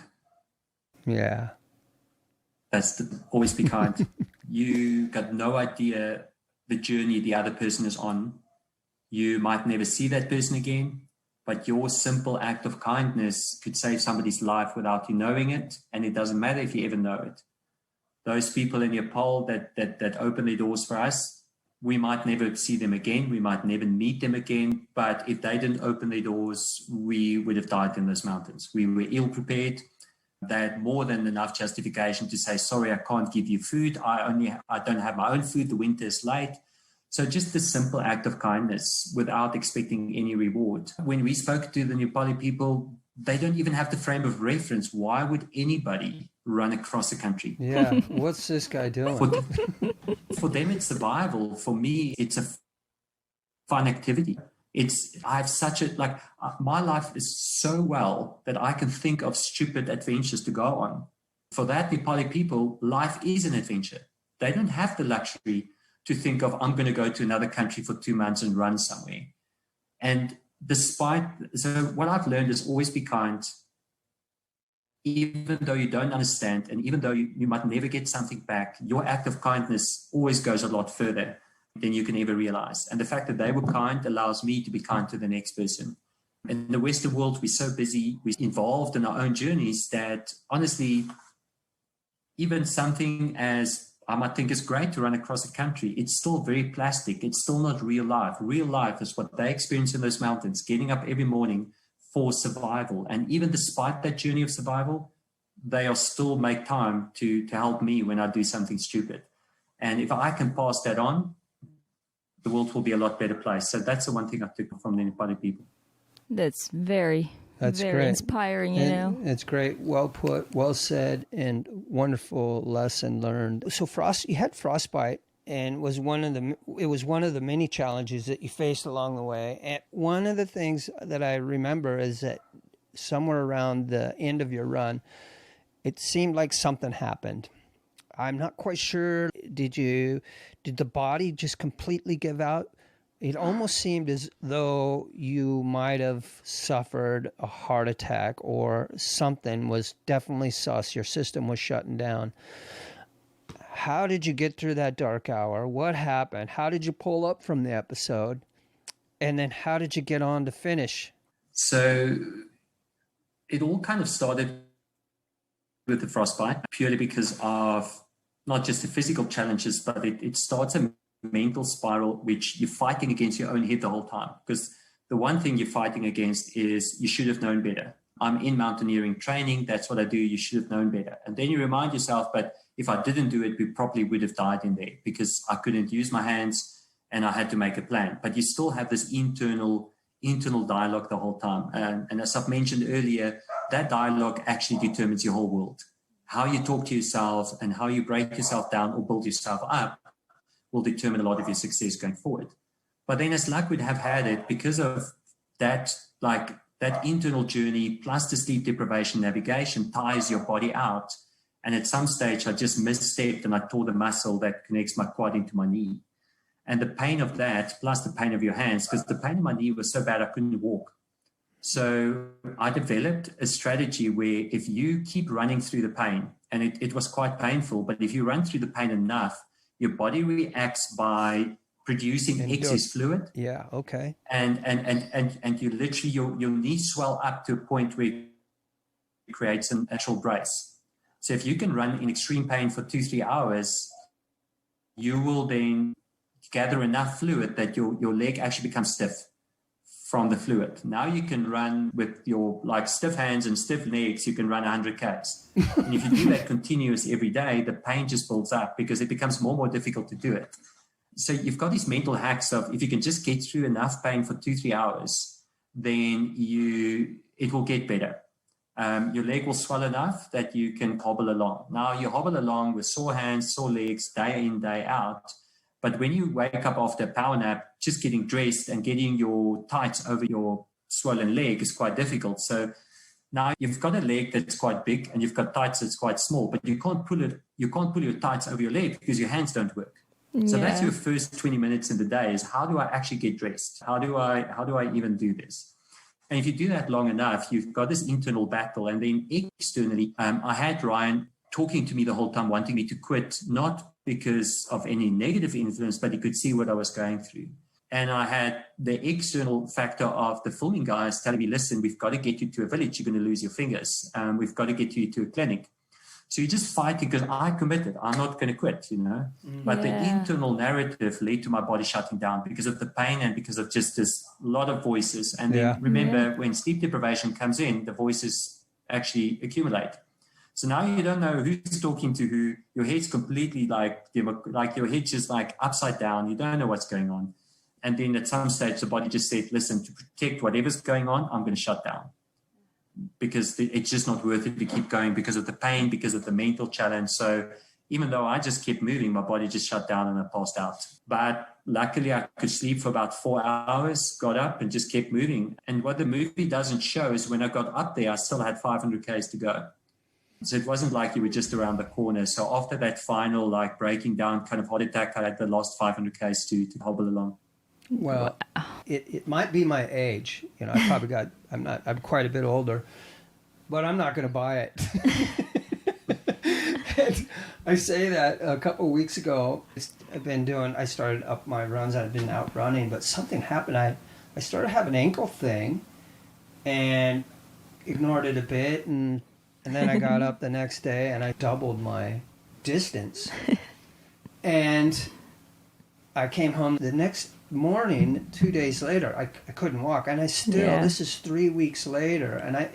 Yeah. Always be kind. You got no idea the journey the other person is on. You might never see that person again, but your simple act of kindness could save somebody's life without you knowing it, and it doesn't matter if you ever know it. Those people in Nepal that open their doors for us, we might never see them again, we might never meet them again, but if they didn't open their doors, we would have died in those mountains. We were ill-prepared. They had more than enough justification to say, sorry, I can't give you food. I don't have my own food. The winter is late. So just the simple act of kindness without expecting any reward. When we spoke to the Nepali people, they don't even have the frame of reference. Why would anybody run across the country? Yeah. What's this guy doing? For them, it's survival. For me, it's a fun activity. I have such my life is so well that I can think of stupid adventures to go on. For that Nepali people, life is an adventure. They don't have the luxury to think of, I'm going to go to another country for 2 months and run somewhere. And so what I've learned is always be kind, even though you don't understand, and even though you might never get something back, your act of kindness always goes a lot further than you can ever realize. And the fact that they were kind allows me to be kind to the next person. In the Western world, we're so busy, we're involved in our own journeys that honestly, even something as I might think is great to run across a country, it's still very plastic. It's still not real life. Real life is what they experience in those mountains, getting up every morning for survival. And even despite that journey of survival, they'll still make time to help me when I do something stupid. And if I can pass that on, the world will be a lot better place. So that's the one thing I took from the Nepali people. That's very great. Inspiring, you know. It's great. Well put, well said, and wonderful lesson learned. So you had frostbite, and it was one of the many challenges that you faced along the way. And one of the things that I remember is that somewhere around the end of your run, it seemed like something happened. I'm not quite sure. Did the body just completely give out? It almost seemed as though you might have suffered a heart attack or something was definitely sus. Your system was shutting down. How did you get through that dark hour? What happened? How did you pull up from the episode? And then how did you get on to finish? So it all kind of started with the frostbite, purely because of not just the physical challenges, but it starts a mental spiral, which you're fighting against your own head the whole time. Because the one thing you're fighting against is you should have known better. I'm in mountaineering training. That's what I do. You should have known better. And then you remind yourself, but if I didn't do it, we probably would have died in there because I couldn't use my hands and I had to make a plan. But you still have this internal dialogue the whole time. And as I've mentioned earlier, that dialogue actually determines your whole world. How you talk to yourself and how you break yourself down or build yourself up will determine a lot of your success going forward. But then as luck would have had it, because of that, that internal journey plus the sleep deprivation navigation tires your body out. And at some stage, I just misstepped and I tore the muscle that connects my quad into my knee. And the pain of that, plus the pain of your hands, because the pain in my knee was so bad I couldn't walk. So I developed a strategy where if you keep running through the pain, and it was quite painful, but if you run through the pain enough, your body reacts by producing excess fluid. Yeah, okay. And you literally, your knees swell up to a point where it creates an actual brace. So if you can run in extreme pain for 2-3 hours, you will then gather enough fluid that your leg actually becomes stiff from the fluid. Now you can run with your stiff hands and stiff legs, you can run 100 Ks. And if you do that continuous every day, the pain just builds up because it becomes more and more difficult to do it. So you've got these mental hacks of if you can just get through enough pain for 2-3 hours, then it will get better. Your leg will swell enough that you can hobble along. Now you hobble along with sore hands, sore legs, day in, day out. But when you wake up after a power nap, just getting dressed and getting your tights over your swollen leg is quite difficult. So now you've got a leg that's quite big and you've got tights that's quite small, but you can't pull your tights over your leg because your hands don't work. So that's your first 20 minutes in the day is how do I actually get dressed? How do I even do this? And if you do that long enough, you've got this internal battle. And then externally, I had Ryan talking to me the whole time, wanting me to quit, not because of any negative influence, but he could see what I was going through. And I had the external factor of the filming guys telling me, listen, we've got to get you to a village. You're going to lose your fingers. We've got to get you to a clinic. So you just fight because I committed. I'm not going to quit, you know. But the internal narrative led to my body shutting down because of the pain and because of just this lot of voices. And then remember, when sleep deprivation comes in, the voices actually accumulate. So now you don't know who's talking to who. Your head's completely like your head's just like upside down. You don't know what's going on. And then at some stage, the body just said, listen, to protect whatever's going on, I'm going to shut down. Because it's just not worth it to keep going because of the pain, because of the mental challenge. So even though I just kept moving, my body just shut down and I passed out. But luckily, I could sleep for about 4 hours, got up and just kept moving. And what the movie doesn't show is when I got up there, I still had 500 Ks to go. So it wasn't like you were just around the corner. So after that final like breaking down kind of heart attack, I had the last 500 Ks to hobble along. Well, it might be my age. You know, I'm quite a bit older, but I'm not going to buy it. And I say that a couple of weeks ago, I started up my runs. I've been out running, but something happened. I started having an ankle thing and ignored it a bit. And then I got up the next day and I doubled my distance. And I came home the next morning, 2 days later, I couldn't walk. And I still, this is 3 weeks later. And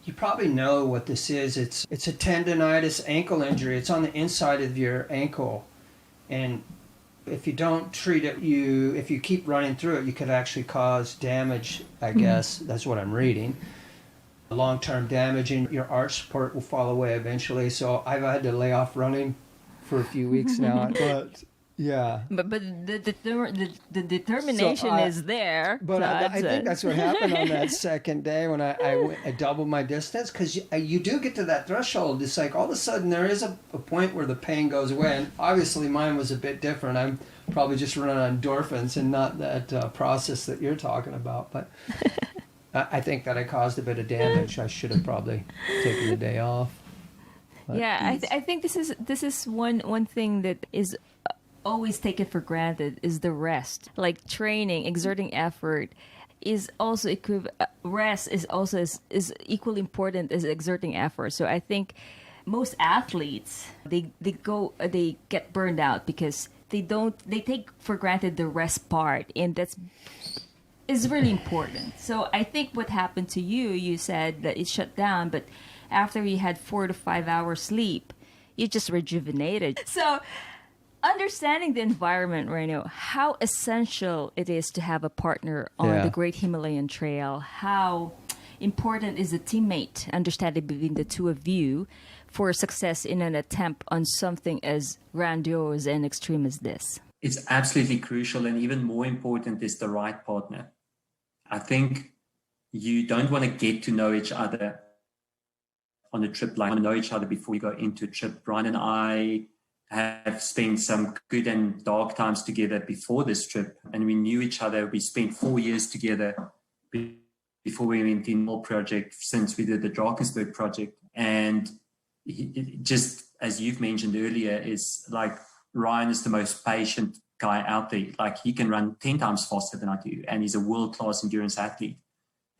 you probably know what this is. It's a tendonitis ankle injury. It's on the inside of your ankle. And if you don't treat it, if you keep running through it, you could actually cause damage, I guess. That's what I'm reading. Long-term damage, and your arch support will fall away eventually. So I've had to lay off running for a few weeks now. But yeah. But the determination is there. But I think that's what happened on that second day when I doubled my distance, because you do get to that threshold. It's like all of a sudden there is a point where the pain goes away. And obviously mine was a bit different. I'm probably just running on endorphins and not that process that you're talking about. But I think that I caused a bit of damage. I should have probably taken the day off. But I think this is one thing that is always taken for granted is the rest. Like training, exerting effort is also rest is also is equally important as exerting effort. So I think most athletes they get burned out because they take for granted the rest part, and that's is really important. So I think what happened to you said that it shut down, but after you had 4 to 5 hours sleep, you just rejuvenated. So understanding the environment, Ryno, how essential it is to have a partner on the Great Himalayan Trail. How important is a teammate, understanding between the two of you, for success in an attempt on something as grandiose and extreme as this? It's absolutely crucial, and even more important is the right partner. I think you don't want to get to know each other on a trip like know each other before you go into a trip. Brian and I have spent some good and dark times together before this trip, and we knew each other. We spent 4 years together before we went in the project, since we did the Drakensberg project. And just as you've mentioned earlier, is like Ryan is the most patient guy out there. Like he can run 10 times faster than I do, and he's a world-class endurance athlete.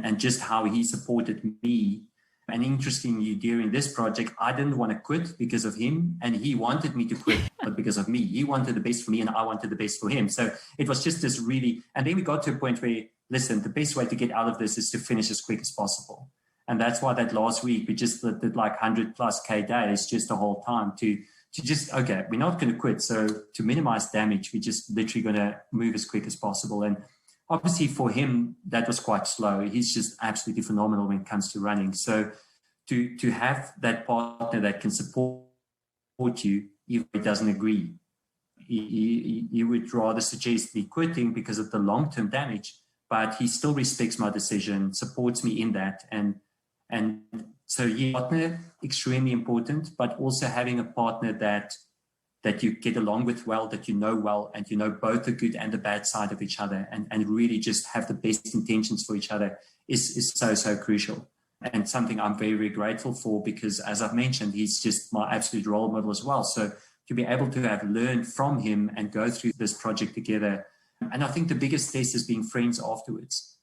And just how he supported me. And interestingly, during this project, I didn't want to quit because of him, and he wanted me to quit, but because of me. He wanted the best for me, and I wanted the best for him. So it was just this really, and then we got to a point where, listen, the best way to get out of this is to finish as quick as possible. And that's why that last week, we just did like 100 plus K days just the whole time to just, okay, we're not going to quit. So to minimize damage, we're just literally going to move as quick as possible. And obviously for him, that was quite slow. He's just absolutely phenomenal when it comes to running. So to have that partner that can support you, even if he doesn't agree, he would rather suggest me quitting because of the long-term damage, but he still respects my decision, supports me in that. And so partner, extremely important, but also having a partner that you get along with well, that you know well, and you know both the good and the bad side of each other, and really just have the best intentions for each other is so crucial. and something I'm very, very grateful for, because as I've mentioned, he's just my absolute role model as well. So to be able to have learned from him and go through this project together. And I think the biggest test is being friends afterwards.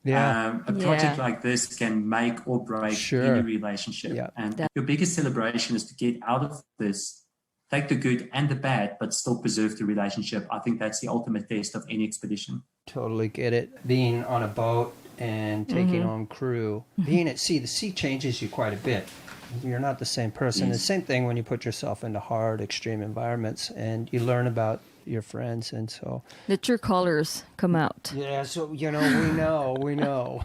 Yeah. A project like this can make or break any relationship. Yeah. And your biggest celebration is to get out of this, take the good and the bad, but still preserve the relationship. I think that's the ultimate test of any expedition. Totally get it. Being on a boat and taking on crew, being at sea, the sea changes you quite a bit. You're not the same person. Yes. The same thing when you put yourself into hard, extreme environments, and you learn about your friends, and so The true colors come out. yeah. So we know.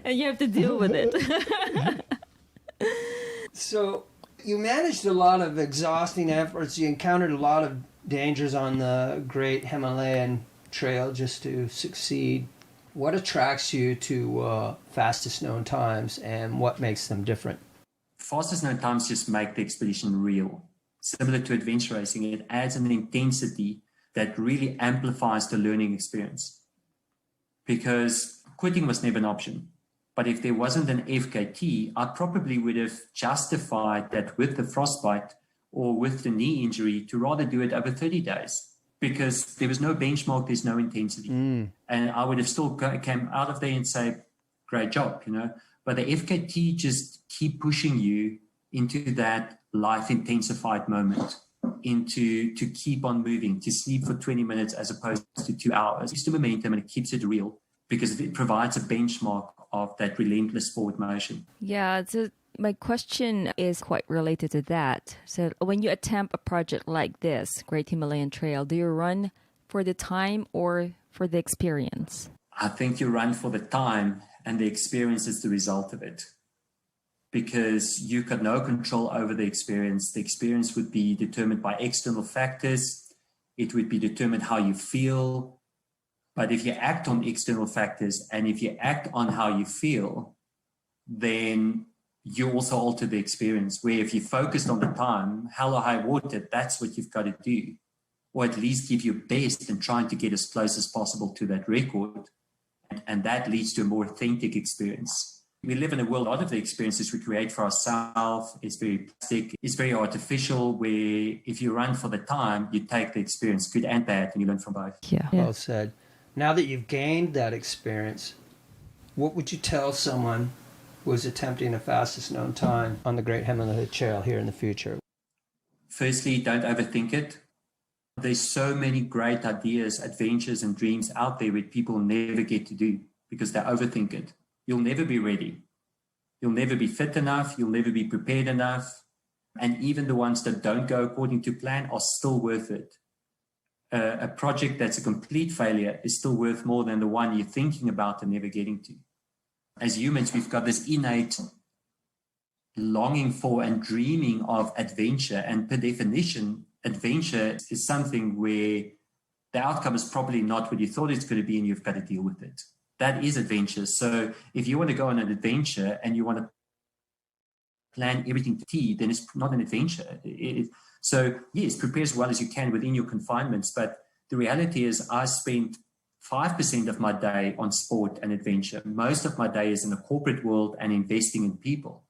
And you have to deal with it. So you managed a lot of exhausting efforts. You encountered a lot of dangers on the Great Himalayan Trail just to succeed. What attracts you to fastest known times, and what makes them different? Fastest known times just make the expedition real. Similar to adventure racing, it adds an intensity that really amplifies the learning experience. Because quitting was never an option. But if there wasn't an FKT, I probably would have justified that with the frostbite or with the knee injury to rather do it over 30 days. Because there was no benchmark, there's no intensity. And I would have still came out of there and say, great job, But the FKT just keep pushing you into that life intensified moment, to keep on moving, to sleep for 20 minutes as opposed to 2 hours. It's the momentum, and it keeps it real because it provides a benchmark of that relentless forward motion. Yeah, so my question is quite related to that. So when you attempt a project like this, Great Himalayan Trail, do you run for the time or for the experience? I think you run for the time, and the experience is the result of it. Because you've got no control over the experience. The experience would be determined by external factors. It would be determined how you feel. But if you act on external factors, and if you act on how you feel, then you also alter the experience. Where if you focused on the time, hell or high water, that's what you've got to do. Or at least give your best in trying to get as close as possible to that record. And that leads to a more authentic experience. We live in a world, a lot of the experiences we create for ourselves is very plastic, it's very artificial, where if you run for the time, you take the experience, good and bad, and you learn from both. Yeah. Well said. Now that you've gained that experience, what would you tell someone who is attempting the fastest known time on the Great Himalaya Trail here in the future? Firstly, don't overthink it. There's so many great ideas, adventures, and dreams out there which people never get to do because they overthink it. You'll never be ready. You'll never be fit enough. You'll never be prepared enough. And even the ones that don't go according to plan are still worth it. A project that's a complete failure is still worth more than the one you're thinking about and never getting to. As humans, we've got this innate longing for and dreaming of adventure. And per definition, adventure is something where the outcome is probably not what you thought it's going to be, and you've got to deal with it. That is adventure. So if you want to go on an adventure and you want to plan everything to T, then it's not an adventure. So yes, prepare as well as you can within your confinements. But the reality is I spent 5% of my day on sport and adventure. Most of my day is in the corporate world and investing in people.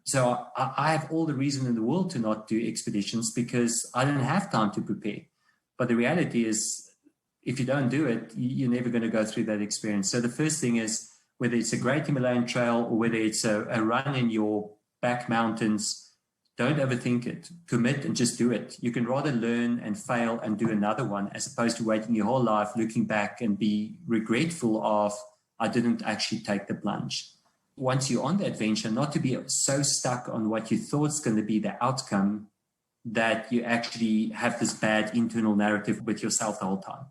So I have all the reason in the world to not do expeditions because I don't have time to prepare. But the reality is, if you don't do it, you're never going to go through that experience. So the first thing is, whether it's a Great Himalayan Trail or whether it's a run in your back mountains, don't overthink it. Commit and just do it. You can rather learn and fail and do another one as opposed to waiting your whole life, looking back and be regretful of, I didn't actually take the plunge. Once you're on the adventure, not to be so stuck on what you thought is going to be the outcome that you actually have this bad internal narrative with yourself the whole time.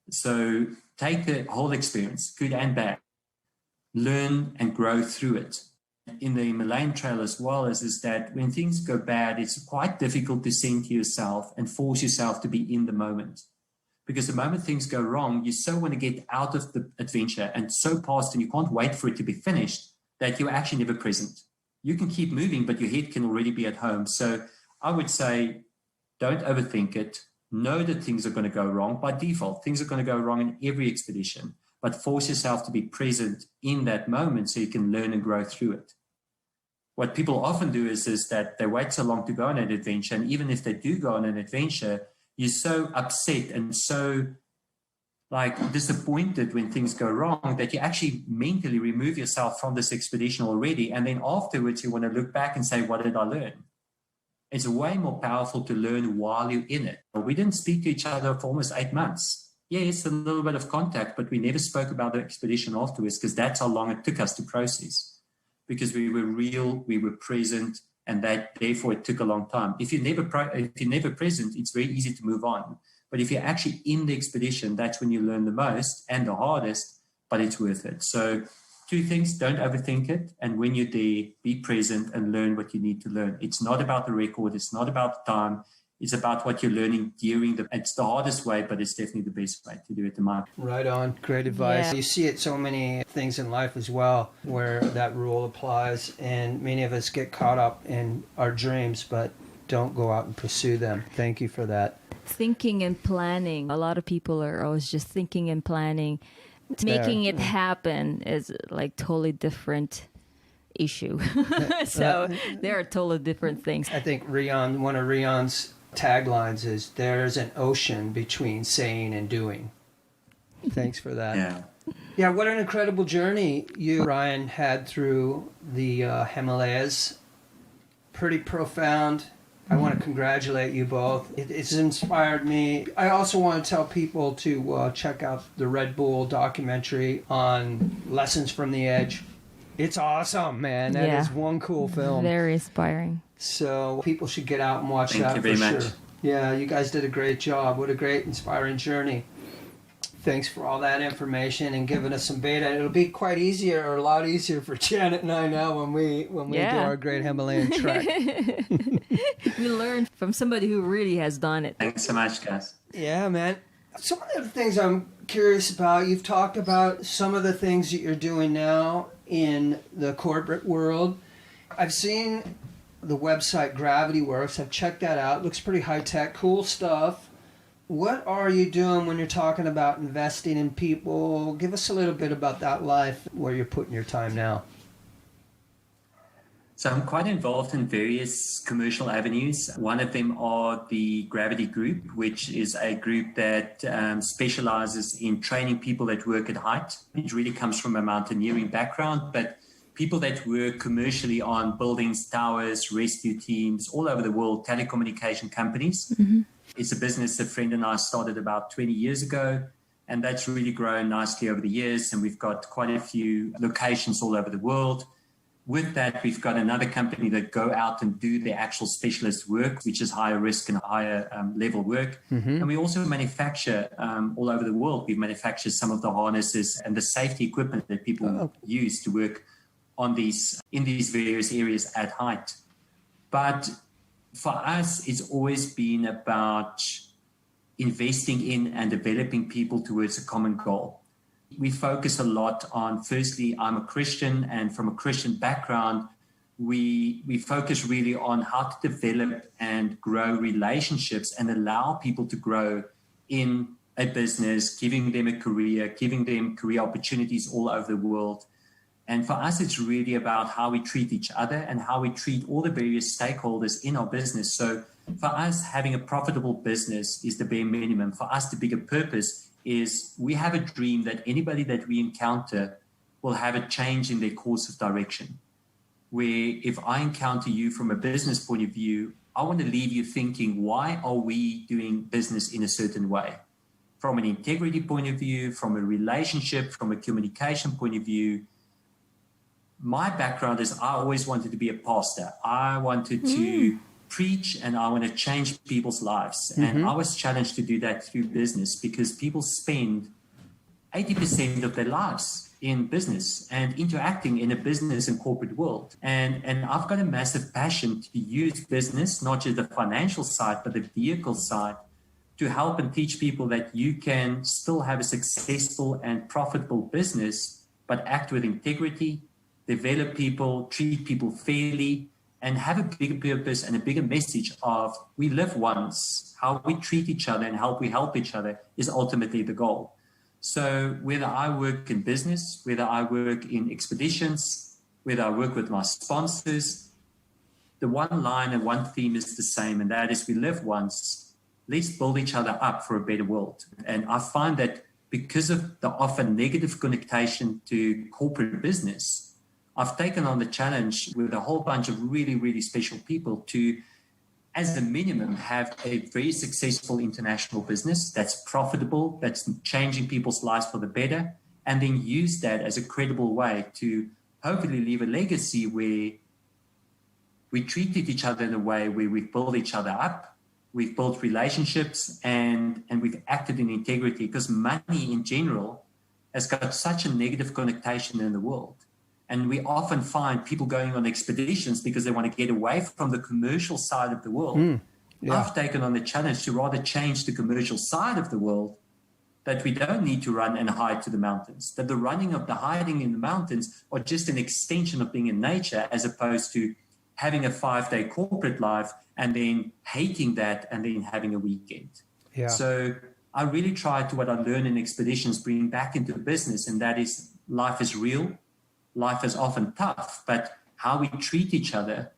So take the whole experience, good and bad, learn and grow through it. In the Himalayan Trail as well is that when things go bad, it's quite difficult to center yourself and force yourself to be in the moment. Because the moment things go wrong, you so want to get out of the adventure and so past, and you can't wait for it to be finished, that you're actually never present. You can keep moving, but your head can already be at home. So I would say, don't overthink it. Know that things are going to go wrong by default. Things are going to go wrong in every expedition. but force yourself to be present in that moment so you can learn and grow through it. What people often do is that they wait so long to go on an adventure, and even if they do go on an adventure, you're so upset and so disappointed when things go wrong that you actually mentally remove yourself from this expedition already, and then afterwards you want to look back and say, what did I learn? It's way more powerful to learn while you're in it. We didn't speak to each other for almost 8 months. Yes, a little bit of contact, but we never spoke about the expedition afterwards because that's how long it took us to process. Because we were real, we were present, and that therefore it took a long time. If you're never present, it's very easy to move on. But if you're actually in the expedition, that's when you learn the most and the hardest, but it's worth it. So 2 things, don't overthink it. And when you're there, be present and learn what you need to learn. It's not about the record. It's not about the time. It's about what you're learning during it's the hardest way, but it's definitely the best way to do it in my opinion. Right on. Great advice. Yeah. You see it so many things in life as well where that rule applies, and many of us get caught up in our dreams but don't go out and pursue them. Thank you for that. Thinking and planning. A lot of people are always just thinking and planning. Making it happen is like totally different issue. So there are totally different things. I think one of Rion's taglines is, there's an ocean between saying and doing. Thanks for that. Yeah, what an incredible journey you, Ryan, had through the Himalayas. Pretty profound. I want to congratulate you both. It's inspired me. I also want to tell people to check out the Red Bull documentary on Lessons from the Edge. It's awesome, man. That is one cool film. Very inspiring. So people should get out and watch that. Thank you very much. Sure. Yeah, you guys did a great job. What a great, inspiring journey. Thanks for all that information and giving us some beta. It'll be quite easier, or a lot easier for Janet and I now when we do our Great Himalayan trek. We learned from somebody who really has done it. Thanks so much, guys. Yeah, man. Some of the things I'm curious about, you've talked about some of the things that you're doing now in the corporate world. I've seen the website Gravity Works. I've checked that out. It looks pretty high-tech, cool stuff. What are you doing when you're talking about investing in people? Give us a little bit about that life, where you're putting your time now. So I'm quite involved in various commercial avenues. One of them are the Gravity Group, which is a group that specializes in training people that work at height. It really comes from a mountaineering background, but people that work commercially on buildings, towers, rescue teams, all over the world, telecommunication companies. Mm-hmm. It's a business a friend and I started about 20 years ago, and that's really grown nicely over the years, and we've got quite a few locations all over the world. With that, we've got another company that go out and do the actual specialist work, which is higher risk and higher level work. Mm-hmm. And we also manufacture all over the world. We manufacture some of the harnesses and the safety equipment that people use to work on in these various areas at height. But for us, it's always been about investing in and developing people towards a common goal. We focus a lot on, firstly, I'm a Christian, and from a Christian background, we focus really on how to develop and grow relationships and allow people to grow in a business, giving them a career, giving them career opportunities all over the world. And for us, it's really about how we treat each other and how we treat all the various stakeholders in our business. So for us, having a profitable business is the bare minimum. For us, the bigger purpose is we have a dream that anybody that we encounter will have a change in their course of direction. Where if I encounter you from a business point of view, I want to leave you thinking, why are we doing business in a certain way? From an integrity point of view, from a relationship, from a communication point of view. My background is I always wanted to be a pastor. I wanted to preach, and I want to change people's lives. Mm-hmm. And I was challenged to do that through business, because people spend 80% of their lives in business and interacting in a business and corporate world. And I've got a massive passion to use business, not just the financial side, but the vehicle side, to help and teach people that you can still have a successful and profitable business, but act with integrity, develop people, treat people fairly, and have a bigger purpose and a bigger message of we live once. How we treat each other and how we help each other is ultimately the goal. So whether I work in business, whether I work in expeditions, whether I work with my sponsors, the one line and one theme is the same, and that is we live once. Let's build each other up for a better world. And I find that because of the often negative connotation to corporate business, I've taken on the challenge with a whole bunch of really, really special people to, as a minimum, have a very successful international business that's profitable, that's changing people's lives for the better, and then use that as a credible way to hopefully leave a legacy where we treated each other in a way where we've built each other up, we've built relationships, and we've acted in integrity, because money in general has got such a negative connotation in the world. And we often find people going on expeditions because they want to get away from the commercial side of the world. I've taken on the challenge to rather change the commercial side of the world, that we don't need to run and hide to the mountains, that the running of the hiding in the mountains are just an extension of being in nature, as opposed to having a 5-day corporate life and then hating that and then having a weekend. So I really try to, what I learn in expeditions, bring back into business, and that is life is real. Life is often tough, but how we treat each other,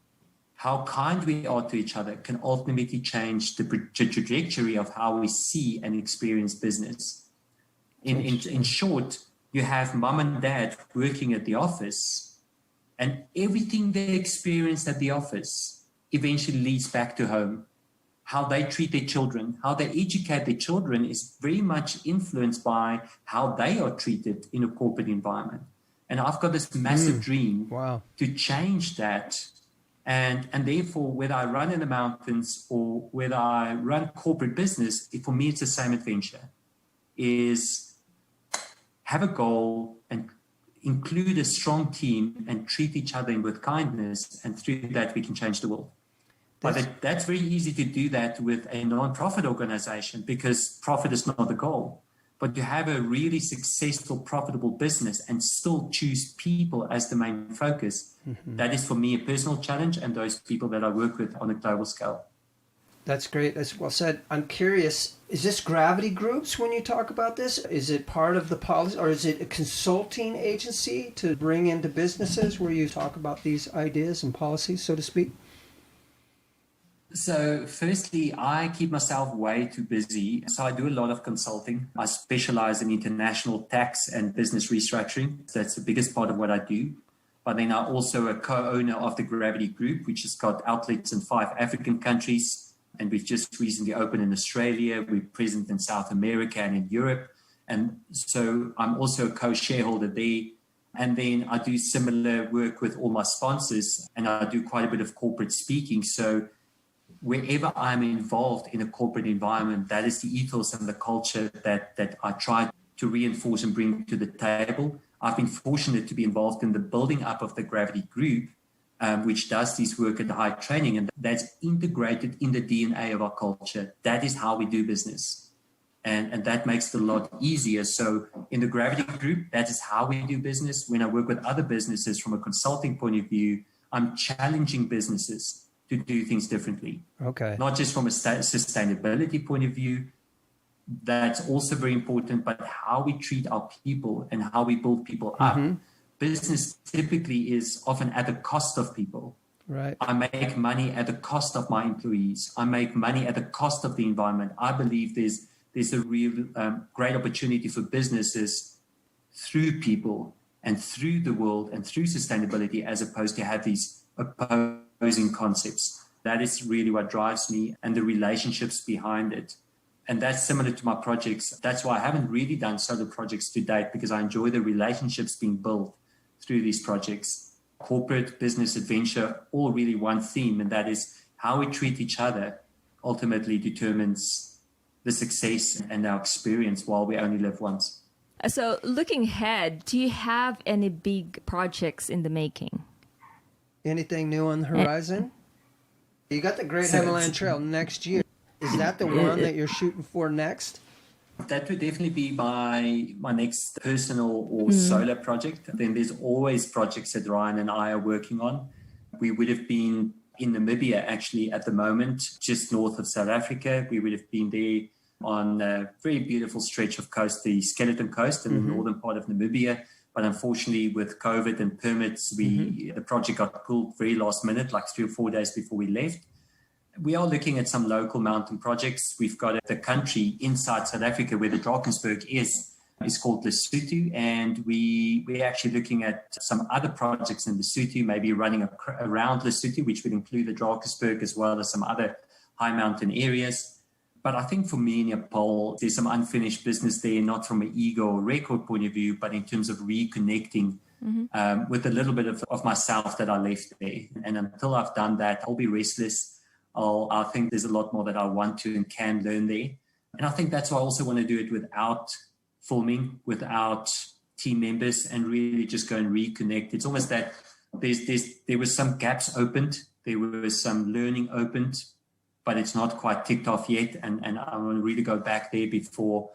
how kind we are to each other, can ultimately change the trajectory of how we see and experience business. In short, you have mom and dad working at the office, and everything they experience at the office eventually leads back to home. How they treat their children, how they educate their children is very much influenced by how they are treated in a corporate environment. And I've got this massive dream to change that. And therefore, whether I run in the mountains or whether I run corporate business, for me, it's the same adventure, is have a goal and include a strong team and treat each other with kindness. And through that, we can change the world. But that's very easy to do that with a non-profit organization, because profit is not the goal. But to have a really successful, profitable business and still choose people as the main focus, that is for me a personal challenge, and those people that I work with on a global scale. That's great. That's well said. I'm curious, is this gravity groups when you talk about this? Is it part of the policy, or is it a consulting agency to bring into businesses where you talk about these ideas and policies, so to speak? So firstly, I keep myself way too busy. So I do a lot of consulting. I specialize in international tax and business restructuring. That's the biggest part of what I do. But then I'm also a co-owner of the Gravity Group, which has got outlets in 5 African countries. And we've just recently opened in Australia. We're present in South America and in Europe. And so I'm also a co-shareholder there. And then I do similar work with all my sponsors, and I do quite a bit of corporate speaking. So wherever I'm involved in a corporate environment, that is the ethos and the culture that I try to reinforce and bring to the table. I've been fortunate to be involved in the building up of the Gravity Group, which does this work at high training, and that's integrated in the DNA of our culture. That is how we do business. And that makes it a lot easier. So in the Gravity Group, that is how we do business. When I work with other businesses from a consulting point of view, I'm challenging businesses to do things differently. Okay. Not just from a sustainability point of view, that's also very important, but how we treat our people and how we build people up. Business typically is often at the cost of people. Right. I make money at the cost of my employees. I make money at the cost of the environment. I believe there's a real great opportunity for businesses through people and through the world and through sustainability, as opposed to have these opposing concepts. That is really what drives me, and the relationships behind it. And that's similar to my projects. That's why I haven't really done solo projects to date, because I enjoy the relationships being built through these projects. Corporate, business, adventure, all really one theme, and that is how we treat each other ultimately determines the success and our experience while we only live once. So looking ahead, do you have any big projects in the making? Anything new on the horizon? You got the Great Himalayan Trail next year. Is that the one that you're shooting for next? That would definitely be my next personal or solo project. Then there's always projects that Ryan and I are working on. We would have been in Namibia actually at the moment, just north of South Africa. We would have been there on a very beautiful stretch of coast, the Skeleton Coast in the northern part of Namibia. But unfortunately, with COVID and permits, the project got pulled very last minute, like 3 or 4 days before we left. We are looking at some local mountain projects. We've got the country inside South Africa where the Drakensberg is called Lesotho, and we're actually looking at some other projects in Lesotho, maybe running around Lesotho, which would include the Drakensberg as well as some other high mountain areas. But I think for me in Nepal, there's some unfinished business there, not from an ego or record point of view, but in terms of reconnecting with a little bit of myself that I left there. And until I've done that, I'll be restless. I think there's a lot more that I want to and can learn there. And I think that's why I also want to do it without filming, without team members, and really just go and reconnect. It's almost that there was some gaps opened, there was some learning opened, but it's not quite ticked off yet. And I want to really go back there before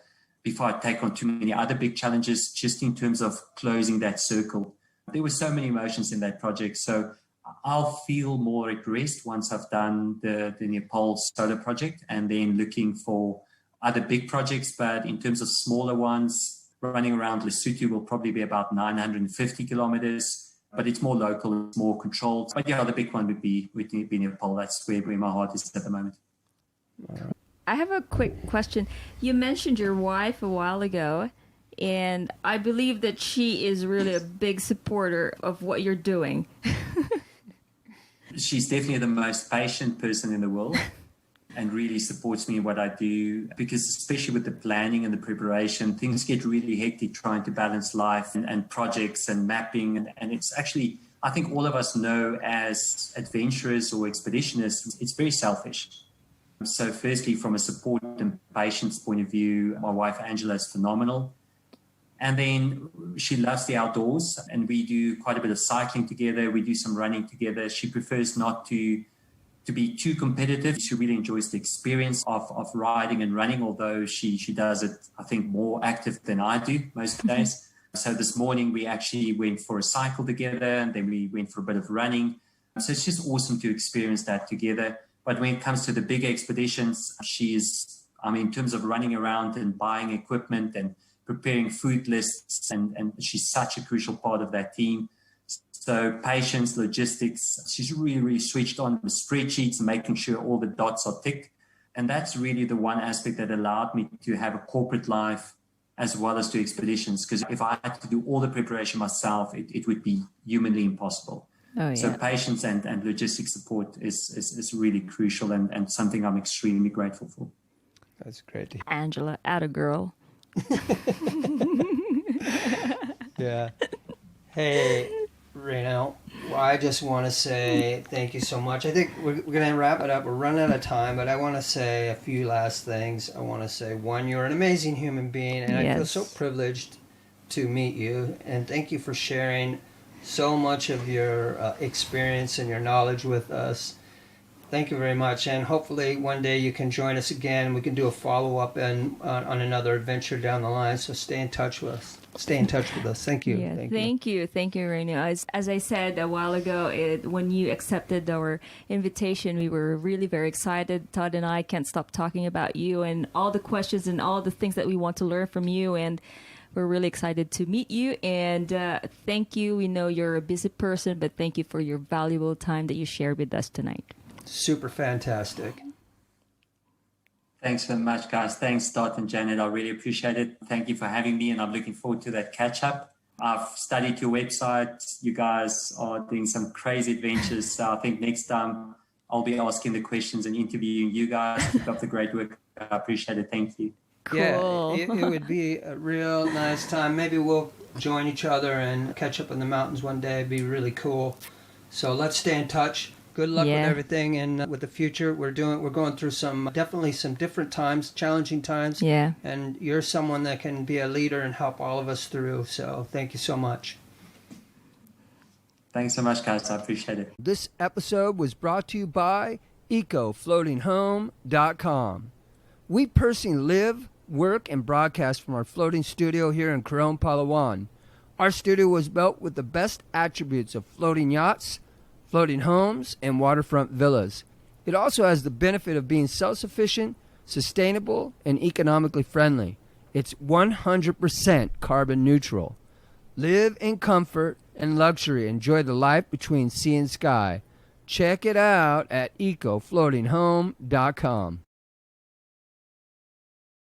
I take on too many other big challenges, just in terms of closing that circle. There were so many emotions in that project. So I'll feel more at rest once I've done the Nepal solo project, and then looking for other big projects. But in terms of smaller ones, running around Lesotho will probably be about 950 kilometers. But it's more local, it's more controlled. But yeah, the big one would be Nepal. That's where my heart is at the moment. I have a quick question. You mentioned your wife a while ago, and I believe that she is really a big supporter of what you're doing. She's definitely the most patient person in the world and really supports me in what I do, because especially with the planning and the preparation, things get really hectic trying to balance life and projects and mapping. And it's actually, I think all of us know as adventurers or expeditionists, it's very selfish. So firstly, from a support and patience point of view, my wife Angela is phenomenal. And then she loves the outdoors, and we do quite a bit of cycling together. We do some running together. She prefers not to be too competitive. She really enjoys the experience of riding and running, although she does it, I think, more active than I do most days. So this morning we actually went for a cycle together, and then we went for a bit of running. So it's just awesome to experience that together. But when it comes to the big expeditions, in terms of running around and buying equipment and preparing food lists, and she's such a crucial part of that team. So patience, logistics, she's really, really switched on the spreadsheets and making sure all the dots are ticked. And that's really the one aspect that allowed me to have a corporate life as well as do expeditions. Because if I had to do all the preparation myself, it would be humanly impossible. Oh, yeah. So patience and logistic support is really crucial and something I'm extremely grateful for. That's great to hear. Angela, atta girl. Yeah. Hey, Ryno, well, I just want to say thank you so much. I think we're going to wrap it up. We're running out of time, but I want to say a few last things. I want to say, one, you're an amazing human being, and yes. I feel so privileged to meet you, and thank you for sharing so much of your experience and your knowledge with us. Thank you very much, and hopefully one day you can join us again. We can do a follow-up on another adventure down the line, so stay in touch with us. Thank you. Yeah, thank you, Ryno. As I said a while ago, when you accepted our invitation, we were really very excited. Todd and I can't stop talking about you and all the questions and all the things that we want to learn from you, and we're really excited to meet you. And thank you. We know you're a busy person, but thank you for your valuable time that you shared with us tonight. Super fantastic. Thanks so much, guys. Thanks, Dot and Janet. I really appreciate it. Thank you for having me, and I'm looking forward to that catch-up. I've studied your website. You guys are doing some crazy adventures. So I think next time I'll be asking the questions and interviewing you guys. Keep up the great work. I appreciate it. Thank you. Cool. Yeah, it would be a real nice time. Maybe we'll join each other and catch up in the mountains one day. It'd be really cool. So let's stay in touch. Good luck with everything and with the future. We're going through definitely some different times, challenging times. Yeah. And you're someone that can be a leader and help all of us through. So thank you so much. Thanks so much, guys. I appreciate it. This episode was brought to you by EcoFloatingHome.com. We personally live, work, and broadcast from our floating studio here in Coron, Palawan. Our studio was built with the best attributes of floating yachts, floating homes, and waterfront villas. It also has the benefit of being self-sufficient sustainable, and economically friendly. It's 100% carbon neutral. Live in comfort and luxury. Enjoy the life between sea and sky. Check it out at ecofloatinghome.com.